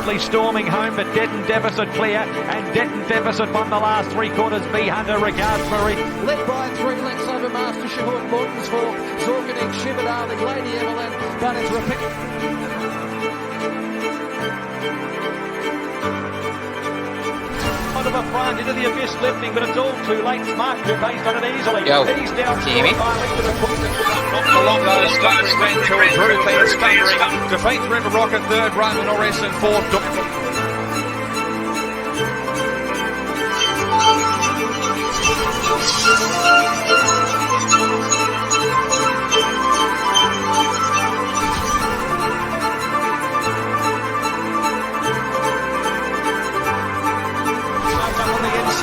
Only Storming home, but Denton Deficit clear, and Denton Deficit won the last 3 quarters. B Hunter regards Marie. Led by 3 lengths over Master Shahut, Morton's for Zorkanek, Shivadali, Lady Evelyn, but it's repeat. Of a front into the abyss lifting, but it's all too late. Smart to based on it easily. Yo. He's down. Can you hear me? Along those stones, then to Drew Clear's thundering. Defeat River Rocket, third, Roman Norris, and fourth.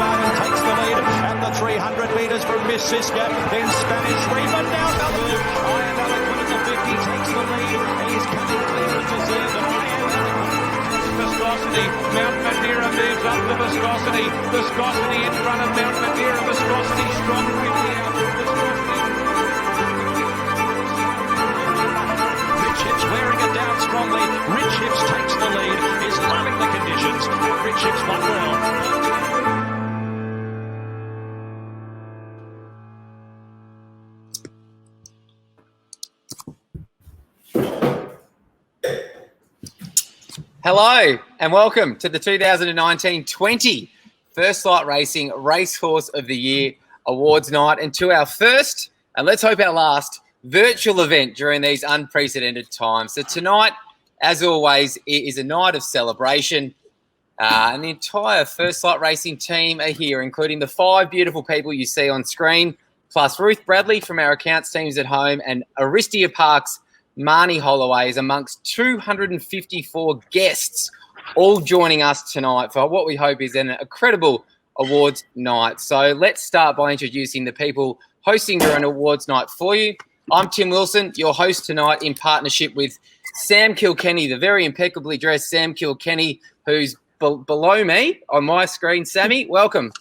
And takes the lead, and the 300 metres from Miss Siska, then Spanish Reaper down the loop. Iron Eloquent at the 50 takes the lead. He's coming clear and deserved. Iron Eloquent. Viscosity. Mount Madeira moves up the Viscosity. Viscosity in front of Mount Madeira. Viscosity strong quickly out. Rich Hips wearing it down strongly. Rich Hips takes the lead. Is loving the conditions. Rich Hips won well. Hello and welcome to the 2019-20 First Light Racing Racehorse of the Year Awards Night, and to our first, and let's hope our last, virtual event during these unprecedented times. So tonight, as always, it is a night of celebration, and the entire First Light Racing team are here, including the 5 beautiful people you see on screen, plus Ruth Bradley from our accounts teams at home, and Aristia Parks Marnie Holloway is amongst 254 guests, all joining us tonight for what we hope is an incredible awards night. So let's start by introducing the people hosting your own awards night for you. I'm Tim Wilson, your host tonight, in partnership with Sam Kilkenny, the very impeccably dressed Sam Kilkenny, who's below me on my screen. Sammy, welcome.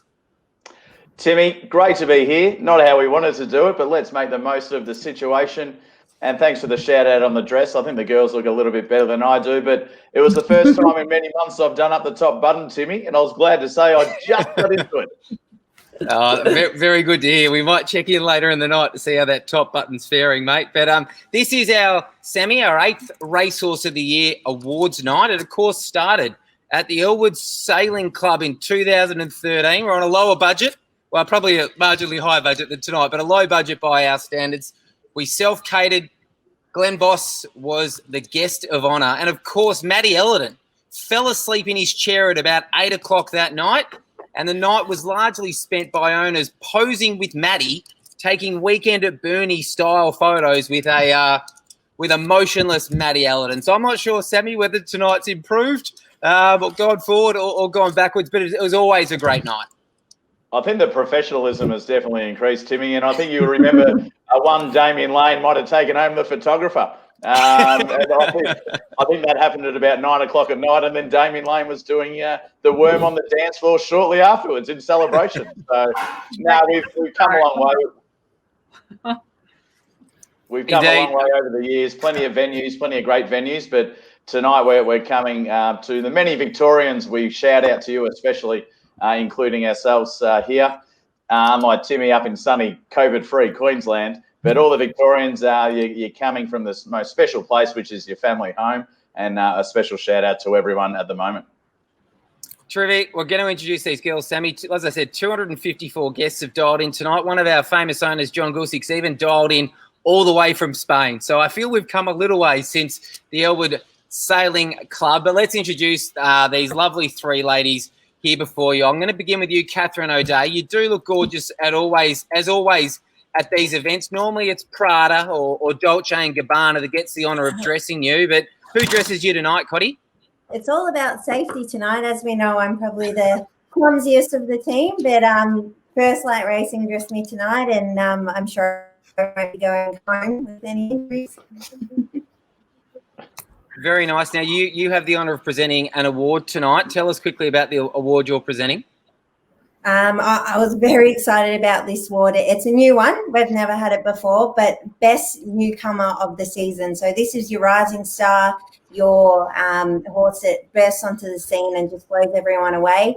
Timmy, great to be here. Not how we wanted to do it, but let's make the most of the situation. And thanks for the shout out on the dress. I think the girls look a little bit better than I do, but it was the first time in many months I've done up the top button, Timmy, and I was glad to say I just got into it. Very good to hear. We might check in later in the night to see how that top button's faring, mate. But this is our 8th Racehorse of the Year Awards night. It, of course, started at the Elwood Sailing Club in 2013. We're on a lower budget. Well, probably a marginally higher budget than tonight, but a low budget by our standards. We self-catered. Glenn Boss was the guest of honour. And, of course, Matty Ellerton fell asleep in his chair at about 8 o'clock that night. And the night was largely spent by owners posing with Matty, taking weekend at Bernie style photos with a motionless Matty Ellerton. So I'm not sure, Sammy, whether tonight's improved, but going forward or going backwards. But it was always a great night. I think the professionalism has definitely increased, Timmy, and I think you'll remember one Damien Lane might have taken home the photographer. And I think that happened at about 9 o'clock at night, and then Damien Lane was doing the worm on the dance floor shortly afterwards in celebration. So now we've come a long way. We've come a long way over the years. Plenty of venues, plenty of great venues, but tonight we're coming to the many Victorians. We shout out to you, especially. Including ourselves here, like Timmy up in sunny COVID-free Queensland. But all the Victorians, you're coming from this most special place, which is your family home, and a special shout-out to everyone at the moment. Terrific. We're going to introduce these girls, Sammy. As I said, 254 guests have dialed in tonight. One of our famous owners, John Gusix, even dialed in all the way from Spain. So I feel we've come a little way since the Elwood Sailing Club. But let's introduce these lovely 3 ladies here before you. I'm going to begin with you, Catherine O'Day. You do look gorgeous as always at these events. Normally it's Prada or Dolce & Gabbana that gets the honour of dressing you, but who dresses you tonight, Cotty? It's all about safety tonight. As we know, I'm probably the clumsiest of the team, but First Light Racing dressed me tonight, and I'm sure I won't be going home with any injuries. Very nice. Now, you have the honour of presenting an award tonight. Tell us quickly about the award you're presenting. I was very excited about this award. It's a new one. We've never had it before, but best newcomer of the season. So this is your rising star, your horse that bursts onto the scene and just blows everyone away.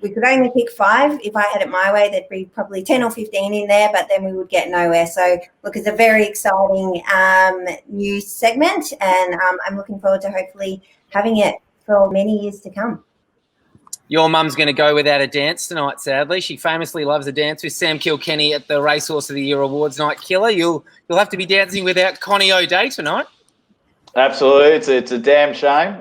We could only pick 5. If I had it my way, there'd be probably 10 or 15 in there, but then we would get nowhere. So look, it's a very exciting new segment, and I'm looking forward to hopefully having it for many years to come. Your mum's going to go without a dance tonight, sadly. She famously loves a dance with Sam Kilkenny at the Racehorse of the Year Awards night. Killer, you'll have to be dancing without Connie O'Day tonight. Absolutely, it's a damn shame.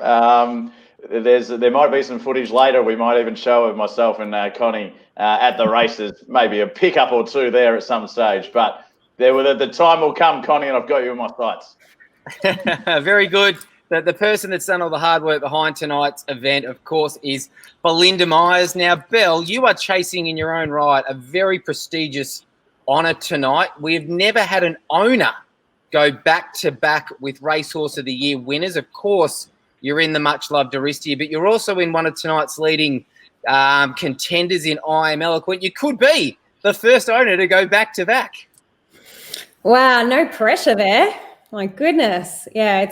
There might be some footage later. We might even show of myself and Connie at the races. Maybe a pickup or two there at some stage. But the time will come, Connie, and I've got you in my sights. Very good. The person that's done all the hard work behind tonight's event, of course, is Belinda Myers. Now, Belle, you are chasing in your own right a very prestigious honour tonight. We've never had an owner go back-to-back with Racehorse of the Year winners. Of course, you're in the much-loved Aristia, but you're also in one of tonight's leading contenders in I Am Eloquent. You could be the first owner to go back-to-back. Wow, no pressure there. My goodness. Yeah,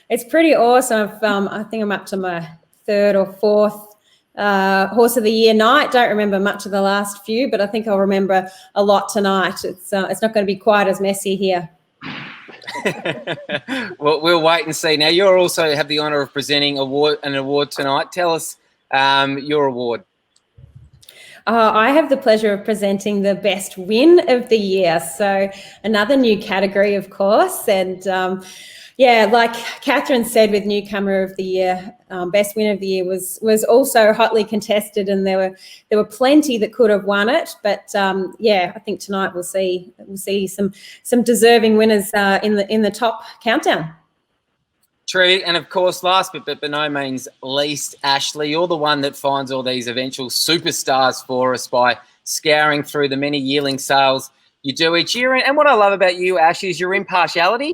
it's pretty awesome. I think I'm up to my 3rd or 4th Horse of the Year night. Don't remember much of the last few, but I think I'll remember a lot tonight. It's not going to be quite as messy here. Well, we'll wait and see. Now, you also have the honour of presenting an award tonight. Tell us your award. I have the pleasure of presenting the best win of the year. So another new category, of course. And yeah, like Catherine said, with newcomer of the year, best win of the year was also hotly contested, and there were plenty that could have won it. But yeah, I think tonight we'll see some deserving winners in the top countdown. True, and of course, last but by no means least, Ashley, you're the one that finds all these eventual superstars for us by scouring through the many yearling sales you do each year. And what I love about you, Ash, is your impartiality.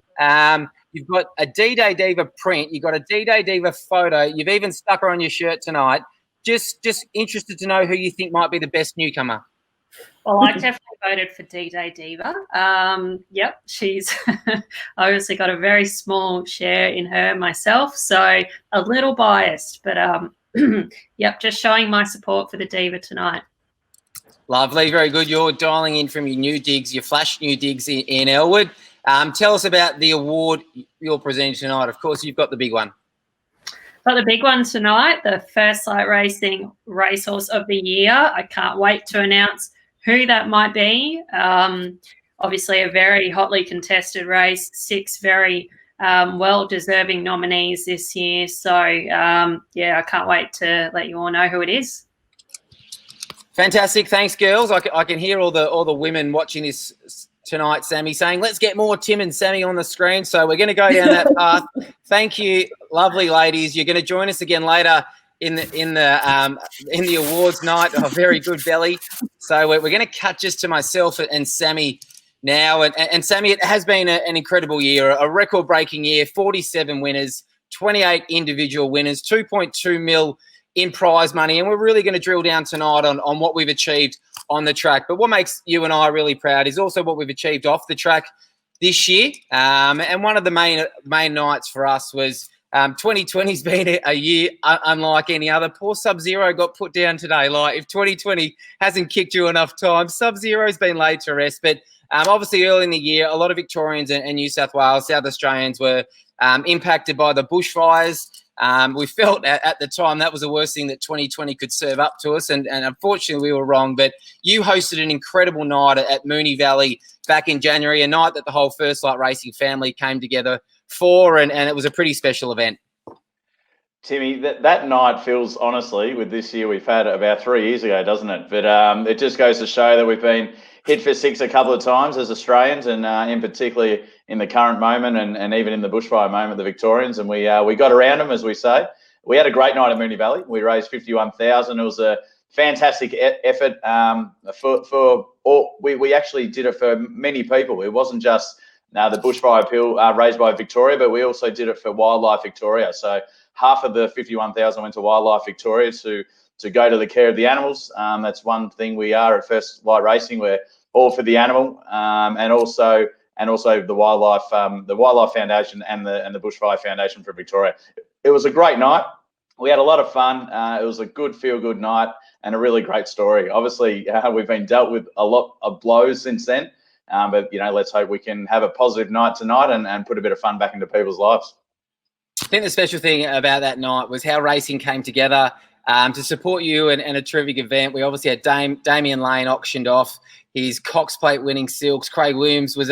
You've got a D-Day Diva print. You've got a D-Day Diva photo. You've even stuck her on your shirt tonight. Just interested to know who you think might be the best newcomer. Well, I definitely voted for D-Day Diva. Yep, she's obviously got a very small share in her myself, so a little biased. But, yep, just showing my support for the Diva tonight. Lovely, very good. You're dialing in from your new digs, your flash new digs in Elwood. Tell us about the award you're presenting tonight. Of course, you've got the big one. Got the big one tonight, the First Light Racing Racehorse of the Year. I can't wait to announce who that might be. Obviously, a very hotly contested race, 6 very well-deserving nominees this year. So, yeah, I can't wait to let you all know who it is. Fantastic. Thanks, girls. I can hear all the women watching this tonight, Sammy, saying, let's get more Tim and Sammy on the screen. So we're going to go down that path. Thank you, lovely ladies. You're going to join us again later in the awards night. Oh, very good, Belly. So we're going to cut just to myself and Sammy now. And Sammy, it has been an incredible year, a record-breaking year, 47 winners, 28 individual winners, 2.2 mil in prize money. And we're really going to drill down tonight on what we've achieved on the track. But what makes you and I really proud is also what we've achieved off the track this year. And one of the main nights for us was 2020's been a year unlike any other. Poor Sub-Zero got put down today. Like, if 2020 hasn't kicked you enough time, Sub-Zero's been laid to rest. But obviously early in the year, a lot of Victorians and New South Wales, South Australians were impacted by the bushfires. We felt at the time that was the worst thing that 2020 could serve up to us, and unfortunately we were wrong. But you hosted an incredible night at Moonee Valley back in January, a night that the whole First Light Racing family came together for, and it was a pretty special event. Timmy, that night feels, honestly, with this year we've had about 3 years ago, doesn't it? But it just goes to show that we've been hit for 6 a couple of times as Australians, and in particular in the current moment and even in the bushfire moment, the Victorians, and we got around them, as we say. We had a great night at Moonee Valley. We raised 51,000. It was a fantastic effort for all. We actually did it for many people. It wasn't just the bushfire appeal raised by Victoria, but we also did it for Wildlife Victoria. So half of the 51,000 went to Wildlife Victoria to to go to the care of the animals. That's one thing we are at First Light Racing. We're all for the animal, and also the Wildlife Foundation and the Bushfire Foundation for Victoria. It was a great night. We had a lot of fun. It was a good feel-good night and a really great story. Obviously, we've been dealt with a lot of blows since then, but let's hope we can have a positive night tonight and put a bit of fun back into people's lives. I think the special thing about that night was how racing came together to support you and a terrific event. We obviously had Damien Lane auctioned off his Cox Plate winning silks. Craig Williams was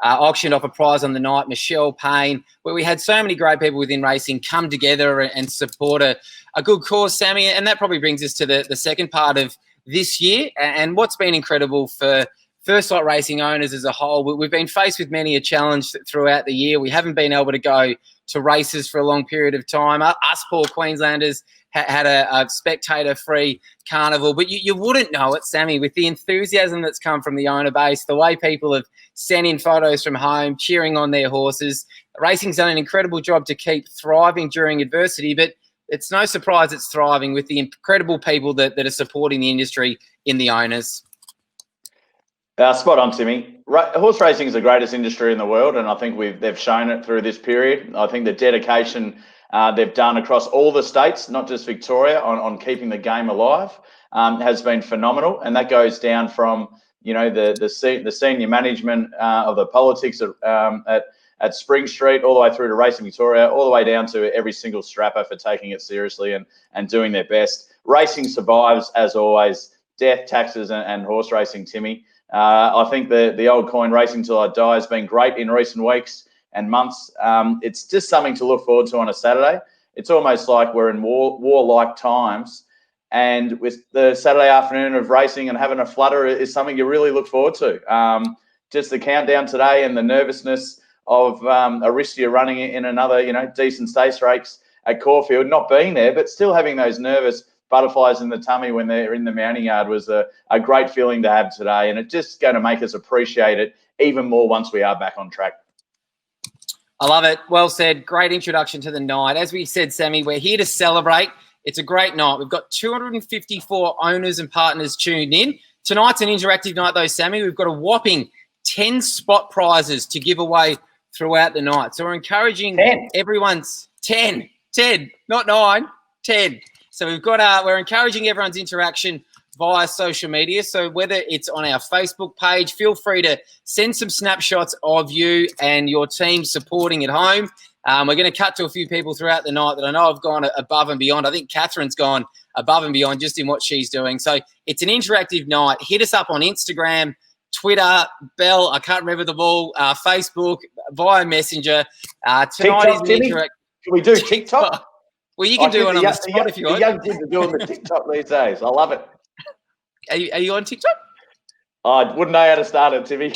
auctioned off a prize on the night. Michelle Payne, where we had so many great people within racing come together and support a good cause, Sammy. And that probably brings us to the second part of this year and what's been incredible for First Light Racing owners as a whole. We've been faced with many a challenge throughout the year. We haven't been able to go to races for a long period of time. Us poor Queenslanders had a spectator-free carnival, but you wouldn't know it, Sammy, with the enthusiasm that's come from the owner base, the way people have sent in photos from home, cheering on their horses. Racing's done an incredible job to keep thriving during adversity, but it's no surprise it's thriving with the incredible people that are supporting the industry in the owners. Spot on, Timmy. Horse racing is the greatest industry in the world, and I think they've shown it through this period. I think the dedication they've done across all the states, not just Victoria, on keeping the game alive has been phenomenal, and that goes down from the senior management of the politics at Spring Street, all the way through to Racing Victoria, all the way down to every single strapper for taking it seriously and doing their best. Racing survives, as always. Death, taxes, and horse racing, Timmy. I think the old coin, Racing Till I Die, has been great in recent weeks and months. It's just something to look forward to on a Saturday. It's almost like we're in warlike times, and with the Saturday afternoon of racing and having a flutter is something you really look forward to. Just the countdown today and the nervousness of Aristia running in another decent stakes race at Caulfield, not being there, but still having those nervous butterflies in the tummy when they're in the mounting yard was a great feeling to have today, and it's just going to make us appreciate it even more once we are back on track. I love it. Well said. Great introduction to the night. As we said, Sammy, we're here to celebrate. It's a great night. We've got 254 owners and partners tuned in. Tonight's an interactive night, though, Sammy. We've got a whopping 10 spot prizes to give away throughout the night. So we're encouraging 10. Everyone's 10, not 9, 10. So we're encouraging everyone's interaction via social media. So whether it's on our Facebook page, feel free to send some snapshots of you and your team supporting at home. We're going to cut to a few people throughout the night that I know have gone above and beyond. I think Catherine's gone above and beyond just in what she's doing. So it's an interactive night. Hit us up on Instagram, Twitter, Bell, I can't remember them all, Facebook, via Messenger. Tonight TikTok, is an interactive. Can we do TikTok? Well, you can do it on the spot if you want. The young kids are doing the TikTok these days. I love it. Are you on TikTok? I wouldn't know how to start it, Timmy.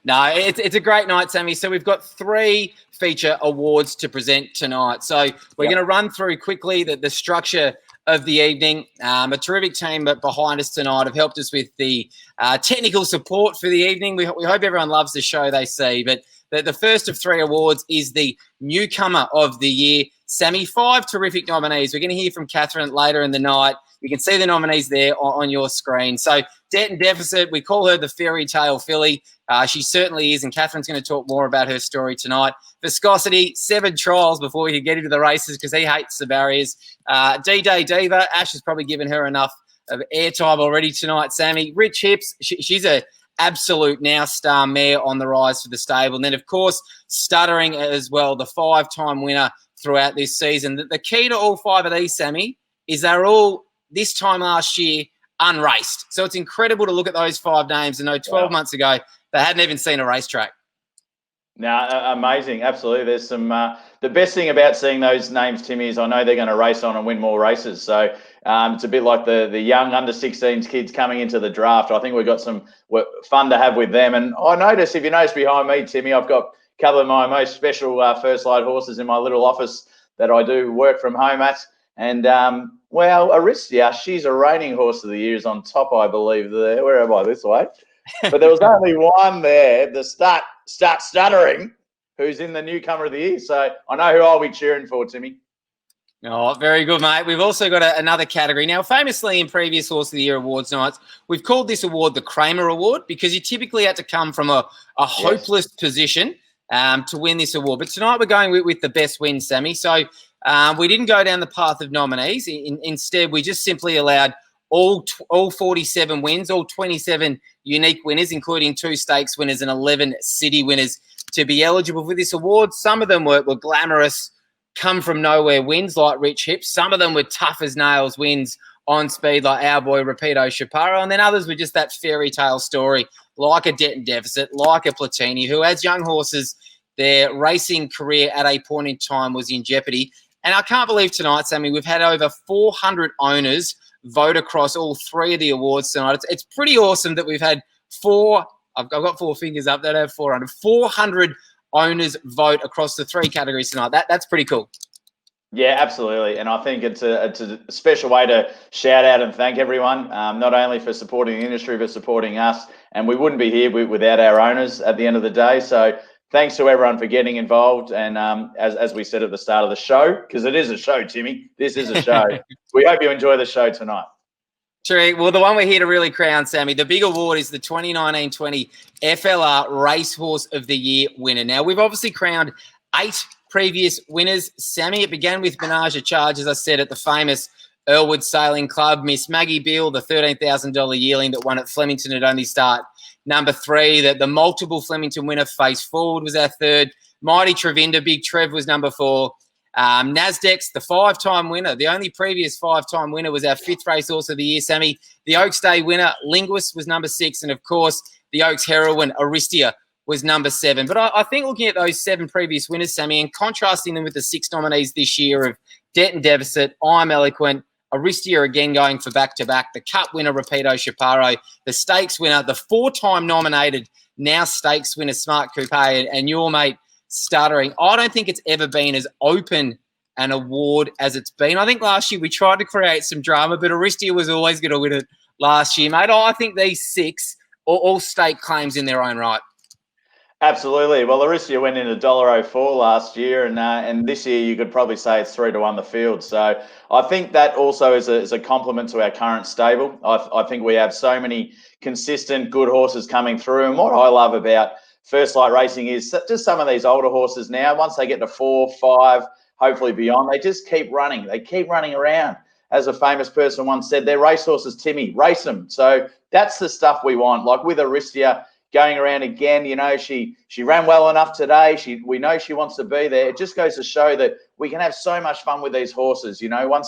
No, it's a great night, Sammy. So we've got 3 feature awards to present tonight. So we're going to run through quickly the structure of the evening. A terrific team behind us tonight have helped us with the technical support for the evening. We hope everyone loves the show they see. But the first of 3 awards is the newcomer of the year. Sammy, 5 terrific nominees. We're going to hear from Catherine later in the night. You can see the nominees there on your screen. So Debt and Deficit, we call her the fairy tale filly. She certainly is, and Catherine's going to talk more about her story tonight. Viscosity, 7 trials before we could get into the races because he hates the barriers. D-Day Diva, Ash has probably given her enough of airtime already tonight, Sammy. Rich Hips, she's a absolute now star mare on the rise for the stable. And then, of course, Stuttering as well, the 5-time winner throughout this season. The key to all 5 of these, Sammy, is they're all this time last year unraced. So it's incredible to look at those 5 names and know 12 months ago they hadn't even seen a racetrack. No, amazing. Absolutely. There's some the best thing about seeing those names, Timmy, is I know they're going to race on and win more races. So it's a bit like the young under-16s kids coming into the draft. I think we've got some fun to have with them. And I notice, if you notice behind me, Timmy, I've got a couple of my most special First Light horses in my little office that I do work from home at. And, well, Aristia, she's a reigning horse of the year, is on top, I believe, there. Where am I? This way. But there was only one there, the Start Stuttering, who's in the newcomer of the year. So I know who I'll be cheering for, Timmy. Oh, very good, mate. We've also got another category. Now, famously in previous Horse of the Year awards nights, we've called this award the Kramer Award because you typically had to come from a hopeless position to win this award. But tonight we're going with the best win, Sammy. So we didn't go down the path of nominees. Instead, we just simply allowed all 47 wins, all 27 unique winners, including 2 stakes winners and 11 city winners, to be eligible for this award. Some of them were glamorous, come from nowhere wins like Rich Hips. Some of them were tough as nails wins on speed like our boy Rapido Chaparro. And then others were just that fairy tale story like a Debt and Deficit, like a Platini, who as young horses, their racing career at a point in time was in jeopardy. And I can't believe tonight, Sammy, we've had over 400 owners vote across all 3 of the awards tonight. It's pretty awesome that we've had I've got 4 fingers up, that have 400 owners vote across the 3 categories tonight. That's pretty cool. Yeah, absolutely. And I think it's a special way to shout out and thank everyone, not only for supporting the industry, but supporting us. And we wouldn't be here without our owners at the end of the day. So thanks to everyone for getting involved. And as we said at the start of the show, because it is a show, Timmy, this is a show. We hope you enjoy the show tonight. True. Well, the one we're here to really crown, Sammy, the big award is the 2019-20 FLR Racehorse of the Year winner. Now, we've obviously crowned 8 previous winners, Sammy. It began with Menage a Charge, as I said, at the famous Earlwood Sailing Club. Miss Maggie Beale, the $13,000 yearling that won at Flemington at Only Start number 3. The multiple Flemington winner, Face Forward, was our 3rd. Mighty Trevinda, Big Trev, was number 4. Nasdaq's the 5-time winner. The only previous 5-time winner was our 5th racehorse of the year, Sammy. The Oaks Day winner, Linguist, was number 6. And, of course, the Oaks heroine, Aristia, was number 7. But I think looking at those 7 previous winners, Sammy, and contrasting them with the 6 nominees this year of Debt and Deficit, I'm Eloquent, Aristia again going for back-to-back, the Cup winner, Rapido Chaparro, the Stakes winner, the 4-time nominated, now Stakes winner, Smart Coupe, and your mate, Stuttering. I don't think it's ever been as open an award as it's been. I think last year we tried to create some drama, but Aristia was always going to win it last year, mate. I think these 6 are all stake claims in their own right. Absolutely. Well, Aristia went in $1.04 last year, and this year you could probably say it's 3-1 the field. So I think that also is a compliment to our current stable. I think we have so many consistent good horses coming through, and what I love about First Light Racing is just some of these older horses now, once they get to 4, 5, hopefully beyond, they just keep running. They keep running around. As a famous person once said, they're racehorses, Timmy, race them. So that's the stuff we want. Like with Aristia going around again, you know, she ran well enough today. We know she wants to be there. It just goes to show that we can have so much fun with these horses. You know,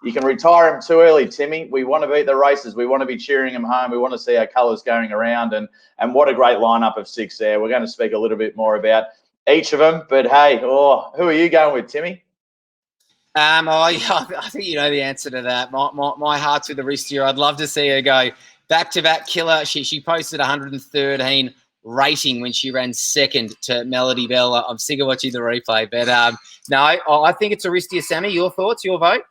you can retire them too early, Timmy. We want to beat the races. We want to be cheering them home. We want to see our colours going around. And what a great lineup of 6 there. We're going to speak a little bit more about each of them. But hey, who are you going with, Timmy? I think you know the answer to that. My heart's with Aristia. I'd love to see her go back-to-back killer. She posted 113 rating when she ran 2nd to Melody Bell. I'm sick of watching the replay. But, no, I think it's Aristia. Sammy, your thoughts, your vote?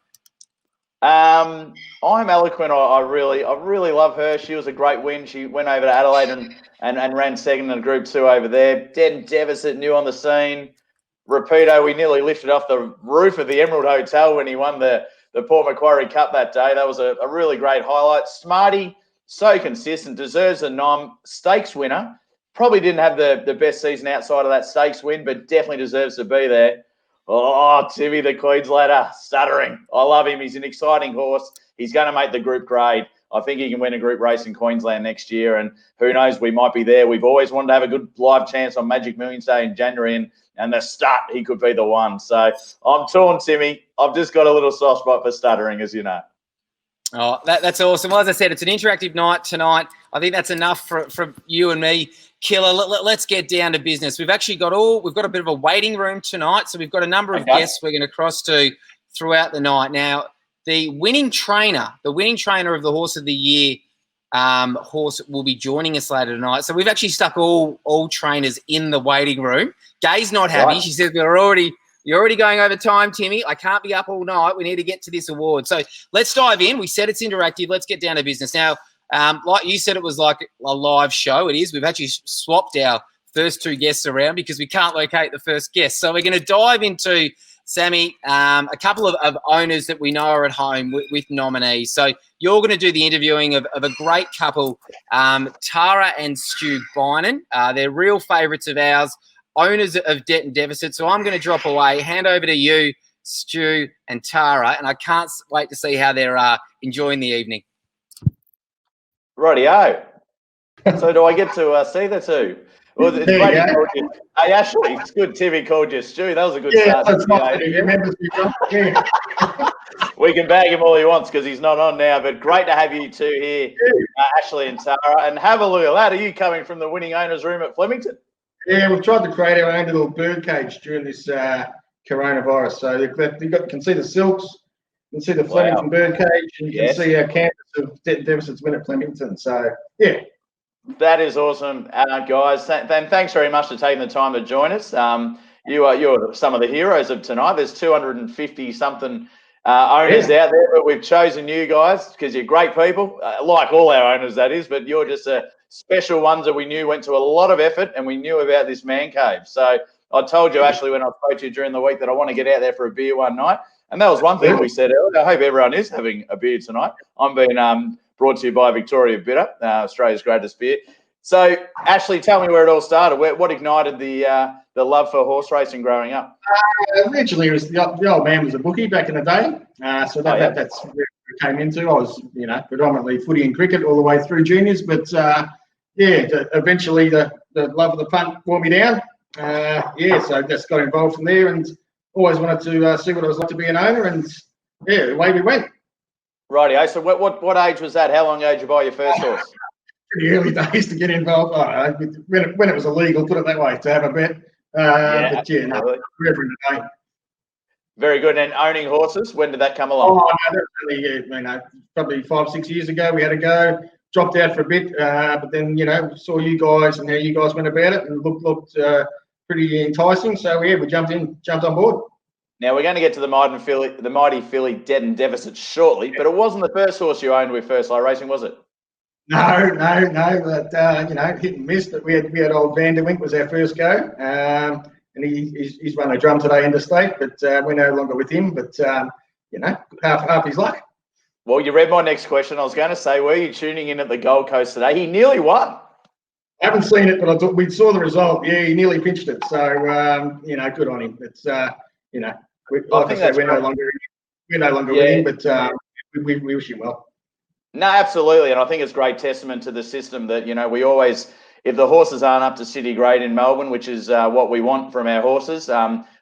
I'm Eloquent. I really love her. She was a great win. She went over to Adelaide and ran 2nd in Group 2 over there. Dead and Deficit, new on the scene. Rapido, we nearly lifted off the roof of the Emerald Hotel when he won the Port Macquarie Cup that day. That was a really great highlight. Smarty, so consistent, deserves a nom. Stakes winner. Probably didn't have the best season outside of that stakes win, but definitely deserves to be there. Oh, Timmy the Queenslander, Stuttering. I love him. He's an exciting horse. He's going to make the group grade. I think he can win a group race in Queensland next year, and who knows, we might be there. We've always wanted to have a good live chance on Magic Millions Day in January, and the start, he could be the one. So I'm torn, Timmy. I've just got a little soft spot for Stuttering, as you know. Oh, that's awesome. Well, as I said, it's an interactive night tonight. I think that's enough for you and me. Killer, let's get down to business. We've actually got a bit of a waiting room tonight, so we've got a number of guests we're going to cross to throughout the night. Now, the winning trainer of the Horse of the Year horse will be joining us later tonight. So we've actually stuck all trainers in the waiting room. Gay's not happy. Right. She says you're already going over time, Timmy. I can't be up all night. We need to get to this award. So let's dive in. We said it's interactive. Let's get down to business. Now, like you said, it was like a live show. It is. We've actually swapped our first 2 guests around because we can't locate the first guest. So we're going to dive into Sammy, a couple of owners that we know are at home with nominees. So you're going to do the interviewing of a great couple, Tara and Stu Bynan. They're real favourites of ours, owners of Debt and Deficit. So I'm going to drop away, hand over to you, Stu and Tara, and I can't wait to see how they're enjoying the evening. Rightio. So do I get to see the two? Well, it's great he called you. Hey, Ashley, it's good Timmy called you Stu. That was a good start. That's not he remembers me. Yeah. We can bag him all he wants because he's not on now, but great to have you two here, Ashley and Tara. And have a look at that. Are you coming from the winning owners room at Flemington? Yeah, we've tried to create our own little bird cage during this coronavirus. So you can see the silks, you can see the Flemington bird cage, and you can see our campus of Debt and Deficits win at Flemington. So, yeah. That is awesome, guys. Thanks very much for taking the time to join us. You're some of the heroes of tonight. There's 250-something owners out there, but we've chosen you guys because you're great people, like all our owners, that is, but you're just special ones that we knew went to a lot of effort, and we knew about this man cave. So I told you, Ashley, when I spoke to you during the week that I want to get out there for a beer one night, and that was one thing we said earlier. I hope everyone is having a beer tonight. I'm being brought to you by Victoria Bitter, Australia's greatest beer. So, Ashley, tell me where it all started. What ignited the love for horse racing growing up? Originally, it was the old man was a bookie back in the day, so that's where it came into. I was, predominantly footy and cricket all the way through juniors, but eventually the love of the punt wore me down. So I just got involved from there, and always wanted to see what it was like to be an owner, and away we went. Rightio. So what age was that? How long ago did you buy your first horse? Pretty early days to get involved. When it was illegal, put it that way, to have a bet. Forever in the day. Very good. And owning horses, when did that come along? Oh, no, that was really, probably 5-6 years ago. We had a go, dropped out for a bit, but then saw you guys and how you guys went about it, and looked pretty enticing. So we jumped on board. Now, we're going to get to the mighty filly Debt and Deficit shortly, but it wasn't the first horse you owned with First Light Racing, was it? No, but, hit and miss. But we had old Vanderwink was our first go, and he's run a drum today interstate, but we're no longer with him, but, half his luck. Well, you read my next question. I was going to say, were you tuning in at the Gold Coast today? He nearly won. I haven't seen it, but we saw the result. Yeah, he nearly pinched it. So, good on him. It's, like I said, we're no longer winning, but we wish him well. No, absolutely. And I think it's great testament to the system that, we always, if the horses aren't up to city grade in Melbourne, which is what we want from our horses,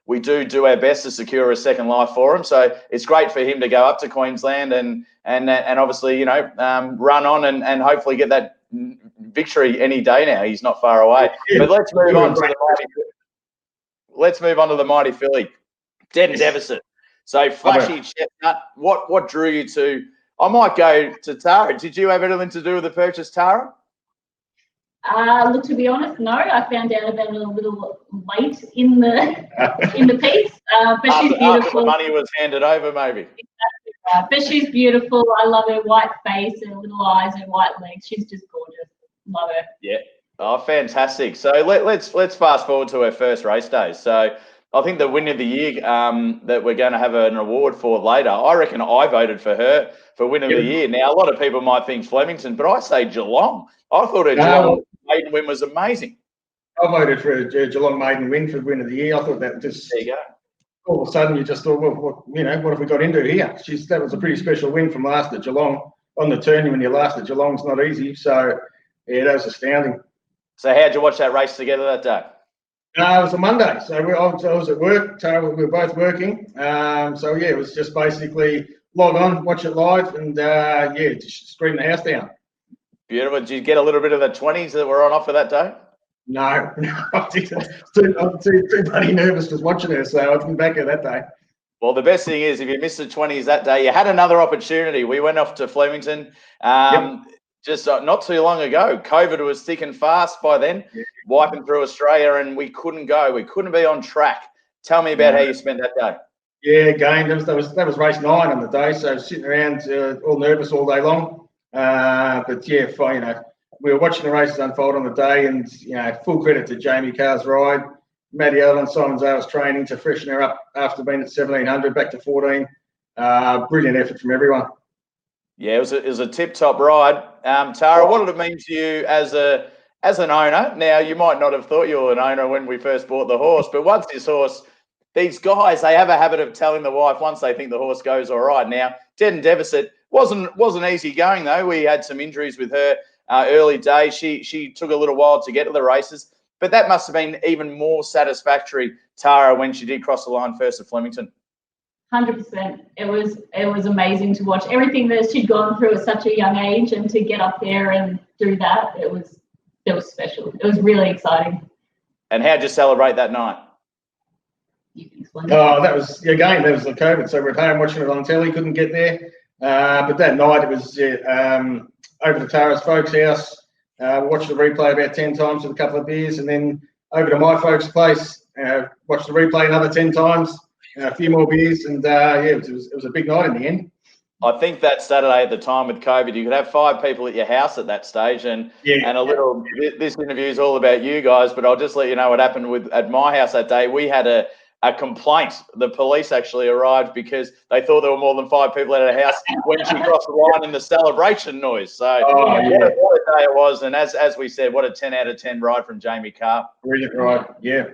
we do our best to secure a second life for them. So it's great for him to go up to Queensland and obviously, run on and hopefully get that victory any day now. He's not far away. But let's move on to the mighty filly. Debt and Deficit. So flashy chestnut. What drew you to? I might go to Tara. Did you have anything to do with the purchase, Tara? Look, to be honest, no. I found out about it a little late in the piece. But she's beautiful. After the money was handed over, maybe. Exactly right. But she's beautiful. I love her white face, her little eyes, her white legs. She's just gorgeous. Love her. Yeah. Oh, fantastic. So let's fast forward to her first race day. So I think the win of the year that we're going to have an award for later, I reckon I voted for her for win of the year. Now, a lot of people might think Flemington, but I say Geelong. I thought her Geelong maiden win was amazing. I voted for a Geelong maiden win for win of the year. I thought that just... There you go. All of a sudden, you just thought, well, what have we got into here? That was a pretty special win from last at Geelong. On the turn, when you last at Geelong's not easy. So, yeah, that was astounding. So how'd you watch that race together that day? It was a Monday, so I was at work. Tara, we were both working. It was just basically log on, watch it live, and just scream the house down. Beautiful. Did you get a little bit of the 20s that were on offer that day? No, I didn't. I'm too bloody nervous just watching her, so I didn't back her that day. Well, the best thing is if you missed the 20s that day, you had another opportunity. We went off to Flemington. Just not too long ago. COVID was thick and fast by then, wiping through Australia, and we couldn't go. We couldn't be on track. Tell me about how you spent that day. Yeah, again, that was race 9 on the day, so sitting around all nervous all day long. We were watching the races unfold on the day, and full credit to Jamie Carr's ride. Maddie Allen, Simon Zales training to freshen her up after being at 1700 back to 14. Brilliant effort from everyone. Yeah, it was a tip-top ride. Tara, what did it mean to you as an owner? Now, you might not have thought you were an owner when we first bought the horse, but once this horse, these guys, they have a habit of telling the wife once they think the horse goes all right. Now, Dead and Deficit wasn't easy going, though. We had some injuries with her early days. She took a little while to get to the races, but that must have been even more satisfactory, Tara, when she did cross the line first at Flemington. 100%. It was amazing to watch everything that she'd gone through at such a young age, and to get up there and do that, it was special. It was really exciting. And how'd you celebrate that night? You can explain. Oh, that was the COVID, so we're at home watching it on telly. Couldn't get there, but that night it was over to Tara's folks' house. Watched the replay about 10 times with a couple of beers, and then over to my folks' place. Watched the replay another 10 times. A few more beers, and it was a big night in the end. I think that Saturday at the time with COVID, you could have 5 people at your house at that stage, and a little. This interview is all about you guys, but I'll just let you know what happened at my house that day. We had a complaint. The police actually arrived because they thought there were more than 5 people at our house when she crossed the line in the celebration noise. So what a day it was, and as we said, what a 10 out of 10 ride from Jamie Carr. Brilliant ride, yeah.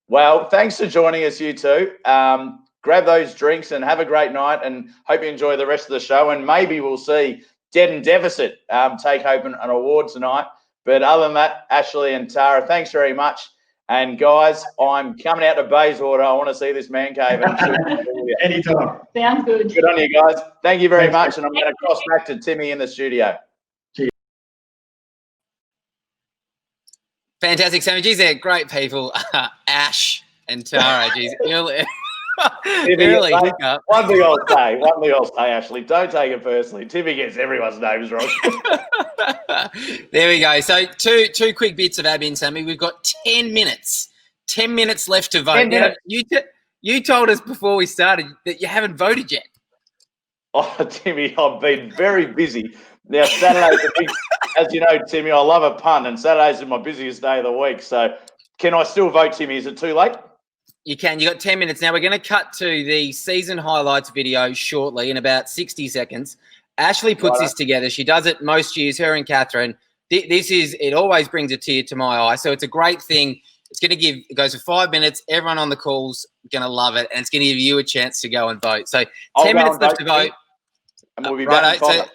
Well, thanks for joining us, you two. Grab those drinks and have a great night, and hope you enjoy the rest of the show. And maybe we'll see Dead and Deficit take home an award tonight. But other than that, Ashley and Tara, thanks very much. And guys, I'm coming out to Bayswater. I want to see this man cave. Anytime. Sounds good. Good on you guys. Thank you very much. And I'm going to cross back to Timmy in the studio. Fantastic, Sammy. Geez, they're great people. Ash and Tara. Geez, early hiccup. One thing I'll say, Ashley, don't take it personally. Timmy gets everyone's names wrong. There we go. So two quick bits of admin, Sammy. We've got 10 minutes. 10 minutes left to vote. Now, you told us before we started that you haven't voted yet. Oh, Timmy, I've been very busy. Now, Saturday's a big, as you know, Timmy, I love a pun, and Saturday's my busiest day of the week. So can I still vote, Timmy? Is it too late? You can. You got 10 minutes. Now, we're going to cut to the season highlights video shortly in about 60 seconds. Ashley puts this together. She does it most years, her and Catherine. It always brings a tear to my eye. So it's a great thing. It goes for 5 minutes. Everyone on the call's going to love it, and it's going to give you a chance to go and vote. So 10 minutes left to vote. And we'll be back in 5 minutes.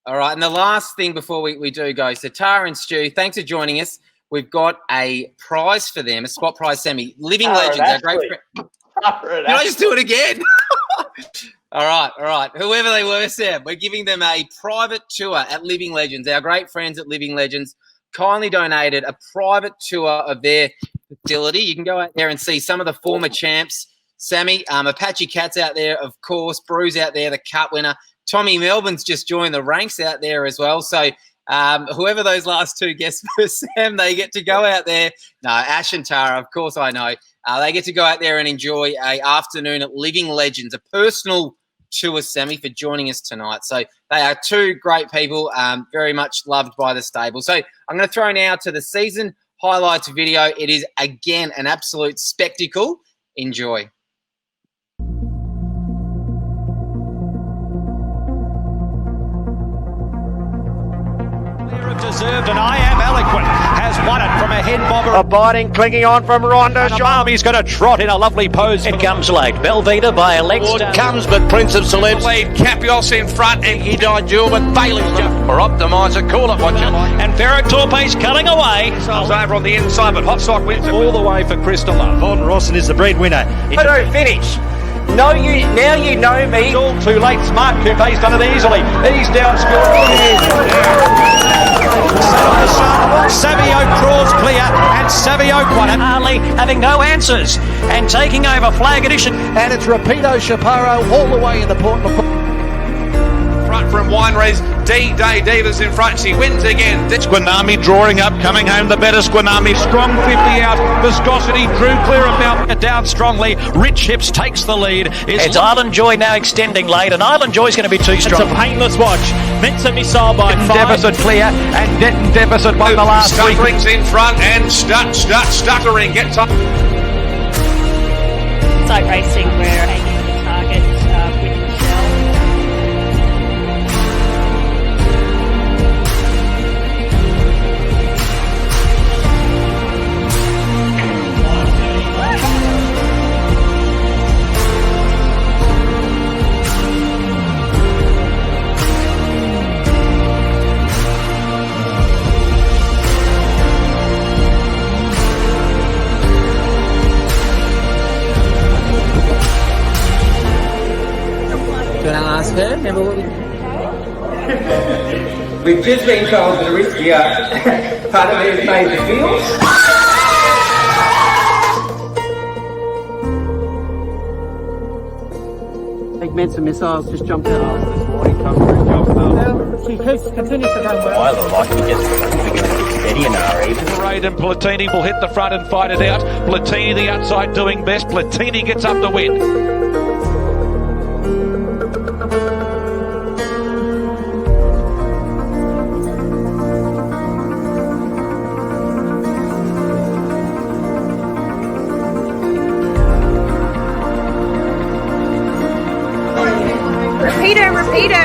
All right, and the last thing before we do go, so Tara and Stu, thanks for joining us. We've got a prize for them, a spot prize semi. Living Legends, our great friend. Can I just do it again? All right. Whoever they were, Sam, we're giving them a private tour at Living Legends. Our great friends at Living Legends kindly donated a private tour of their facility. You can go out there and see some of the former champs. Sammy, Apache Cat's out there, of course. Bruce out there, the cup winner. Tommy Melbourne's just joined the ranks out there as well. So whoever those last two guests were, Sam, they get to go out there. No, Ash and Tara, of course I know. They get to go out there and enjoy an afternoon at Living Legends, a personal tour, Sammy, for joining us tonight. So they are two great people, very much loved by the stable. So I'm going to throw now to the season highlights video. It is, again, an absolute spectacle. Enjoy. Deserved, and I Am Eloquent has won it from a head bobber. Abiding, clinging on from Rondo. He's going to trot in a lovely pose. It comes late. Belvita by Alexa. Comes, but Prince of Celebs. Lead Capios in front, and Idijul, but Bailey's for Optimizer. Call it, watch it. And Ferrotorpe's cutting away. Comes over on the inside, but Hot Sock wins it. All the way for Crystal Love. Von Rossen is the breadwinner. Photo finish. Now you know me. It's all too late. Smart Coupe's done it easily. He's down scoring. Savio crawls clear, and Savio won it. Harley having no answers and taking over Flag Edition. And it's Rapido Chaparro all the way in the Port. Front from Wineries. D-Day Divas in front. She wins again. Squinami drawing up, coming home the better Squinami. Strong 50 out. Viscosity drew clear of Mount down strongly. Rich Hips takes the lead. It's Island Joy now extending late, and Island Joy's going to be too strong. It's a painless watch. Mensa Missile by Denton 5. Deficit clear, and Denton Deficit won the last week. Stuttering's in front and Stuttering gets up. Sight racing, we're taking the target with Michelle. Can I ask her? Remember what we've just been told the riskier part of it is made the field. I think Mensa Missiles just jumped out of this morning. She continues to go well. I look like he just steady in our even. Raid and Platini will hit the front and fight it out. Platini the outside doing best. Platini gets up to win. Rapido!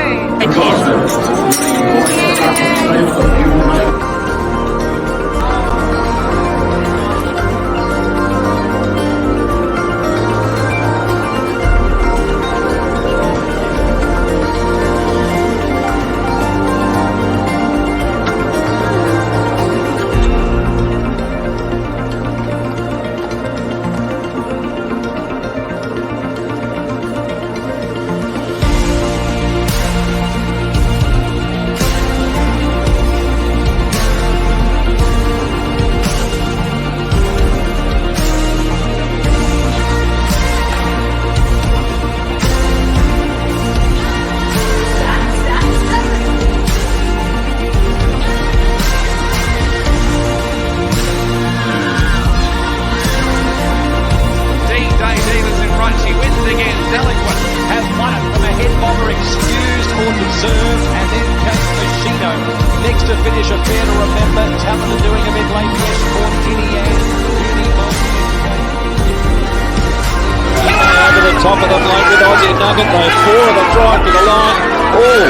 Top of the bloke with Aussie Nugget, though. 4 of them drive to the line. Oh,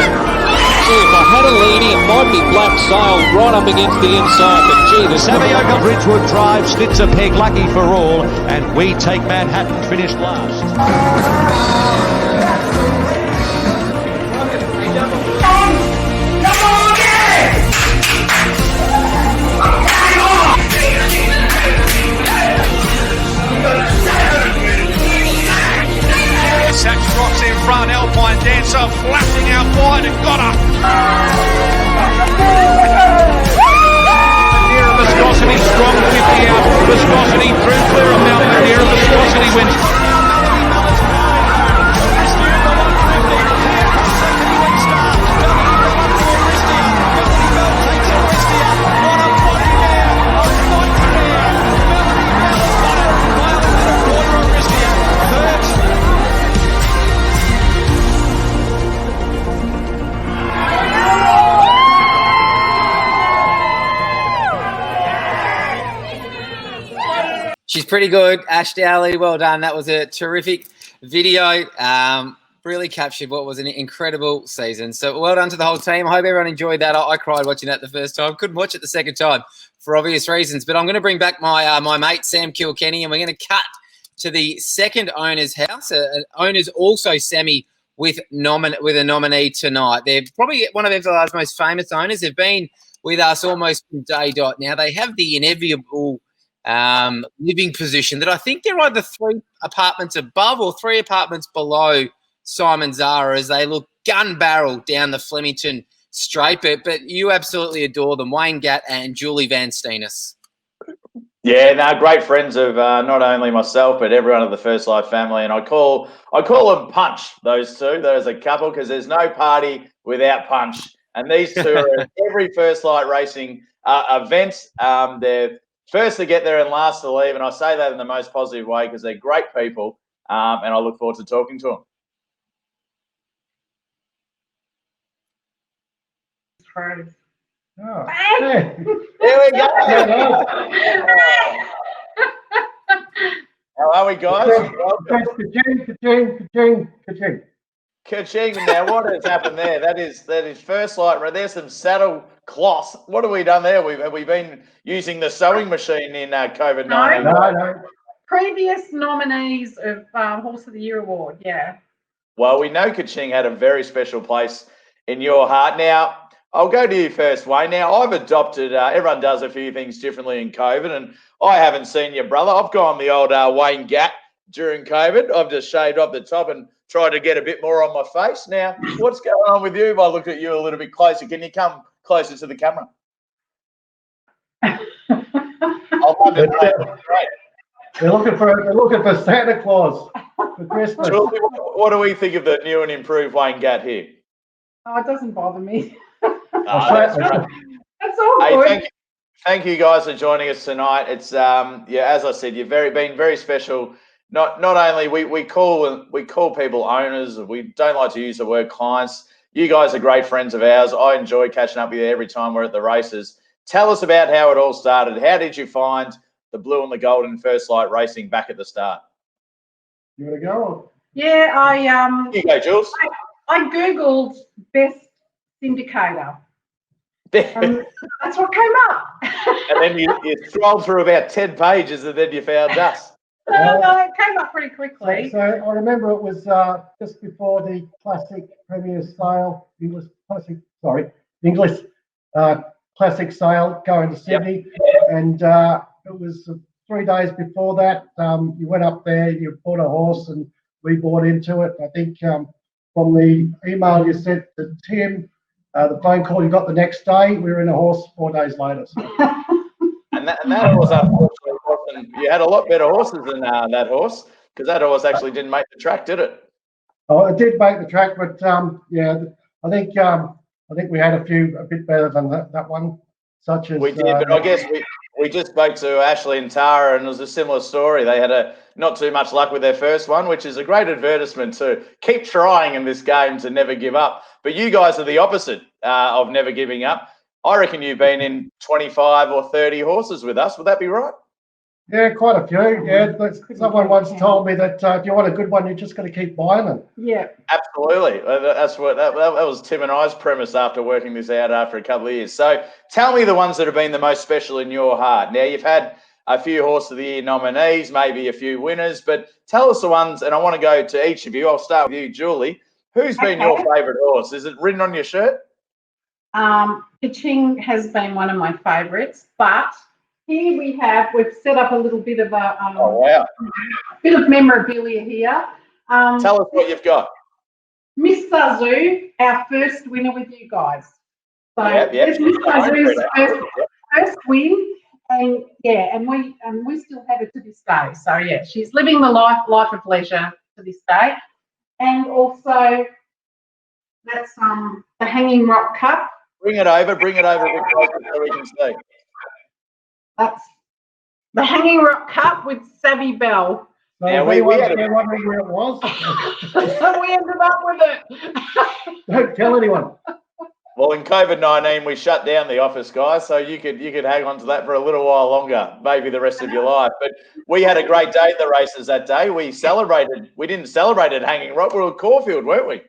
gee, if I had a leadie, it might be Black Sail right up against the inside. But gee, the Savioka Bridgewood Drive, Snitzer Peg, lucky for all, and We Take Manhattan finished last. Sax rocks in front, Alpine Dancer flashing out wide and got her. Madeira Viscosity, strong 50 out. Viscosity through clear of Mount Madeira. Viscosity wins. She's pretty good. Ash Dowley, well done. That was a terrific video. Really captured what was an incredible season. So well done to the whole team. I hope everyone enjoyed that. I cried watching that the first time. Couldn't watch it the second time for obvious reasons. But I'm going to bring back my my mate, Sam Kilkenny, and we're going to cut to the second owner's house. Owner's also semi with a nominee tonight. They're probably one of FLR's most famous owners. They've been with us almost from day dot. Now, they have the inevitable living position that I think they're either 3 apartments above or 3 apartments below Simon Zara as they look gun barrel down the Flemington straight. But you absolutely adore them, Wayne Gatt and Julie Van Steenis. Yeah, no, great friends of not only myself but everyone of the First Life family, and I call them Punch. Those two, there's a couple, because there's no party without Punch. And these two are at every First Light Racing event. They're first to get there and last to leave. And I say that in the most positive way because they're great people. And I look forward to talking to them. Oh, hey. There we go. How are we, guys? Ka-ching. Now, what has happened there? That is First Light. There's some saddle cloths. What have we done there? Have we been using the sewing machine in COVID-19? No. Previous nominees of Horse of the Year award, yeah. Well, we know Ka-ching had a very special place in your heart. Now, I'll go to you first, Wayne. Now, I've adopted, everyone does a few things differently in COVID, and I haven't seen your brother. I've gone the old Wayne Gatt during COVID. I've just shaved off the top and tried to get a bit more on my face. Now, what's going on with you? If I look at you a little bit closer, can you come closer to the camera? They're looking for Santa Claus for Christmas. Julie, what do we think of the new and improved Wayne Gatt here? Oh, it doesn't bother me. That's great. That's all good. Thank you guys for joining us tonight. It's as I said, you've been very special. Not only we call people owners, we don't like to use the word clients. You guys are great friends of ours. I enjoy catching up with you every time we're at the races. Tell us about how it all started. How did you find the blue and the gold in First Light Racing back at the start? You want to go? Yeah, you go, Jules. I googled best syndicator. That's what came up. And then you scrolled through about 10 pages and then you found us. No, it came up pretty quickly. So I remember it was just before the Classic Premier Sale, English Classic Sale going to Sydney. Yep. And it was 3 days before that. You went up there, you bought a horse and we bought into it. I think from the email you sent to Tim, the phone call you got the next day, we were in a horse 4 days later. So. and that horse, unfortunately, wasn't. You had a lot better horses than that horse, because that horse actually didn't make the track, did it? Oh, it did make the track, but yeah, I think we had a few a bit better than that one, such as we did. But I guess we just spoke to Ashley and Tara, and it was a similar story. They had not too much luck with their first one, which is a great advertisement to keep trying in this game, to never give up. But you guys are the opposite of never giving up. I reckon you've been in 25 or 30 horses with us. Would that be right? Yeah, quite a few. Yeah, someone once told me that if you want a good one, you just got to keep buying them. Yeah, absolutely. That's what that was Tim and I's premise after working this out after a couple of years. So tell me the ones that have been the most special in your heart. Now, you've had a few Horse of the Year nominees, maybe a few winners, but tell us the ones, and I want to go to each of you. I'll start with you, Julie. Who's been your favourite horse? Is it written on your shirt? Ka-ching has been one of my favourites, but here we've set up a little bit of bit of memorabilia here. Tell us what you've got. Miss Zazu, our first winner with you guys. So Miss Zazu's first win, and we still have it to this day. So yeah, she's living the life of leisure to this day. And also that's the Hanging Rock Cup. Bring it over a bit closer so we can see. That's the Hanging Rock Cup with Savvy Bell. So yeah, we wondering where it was. So we ended up with it. Don't tell anyone. Well, in COVID-19, we shut down the office, guys, so you could hang on to that for a little while longer, maybe the rest of your life. But we had a great day at the races that day. We celebrated. We didn't celebrate at Hanging Rock. We were at Caulfield, weren't we?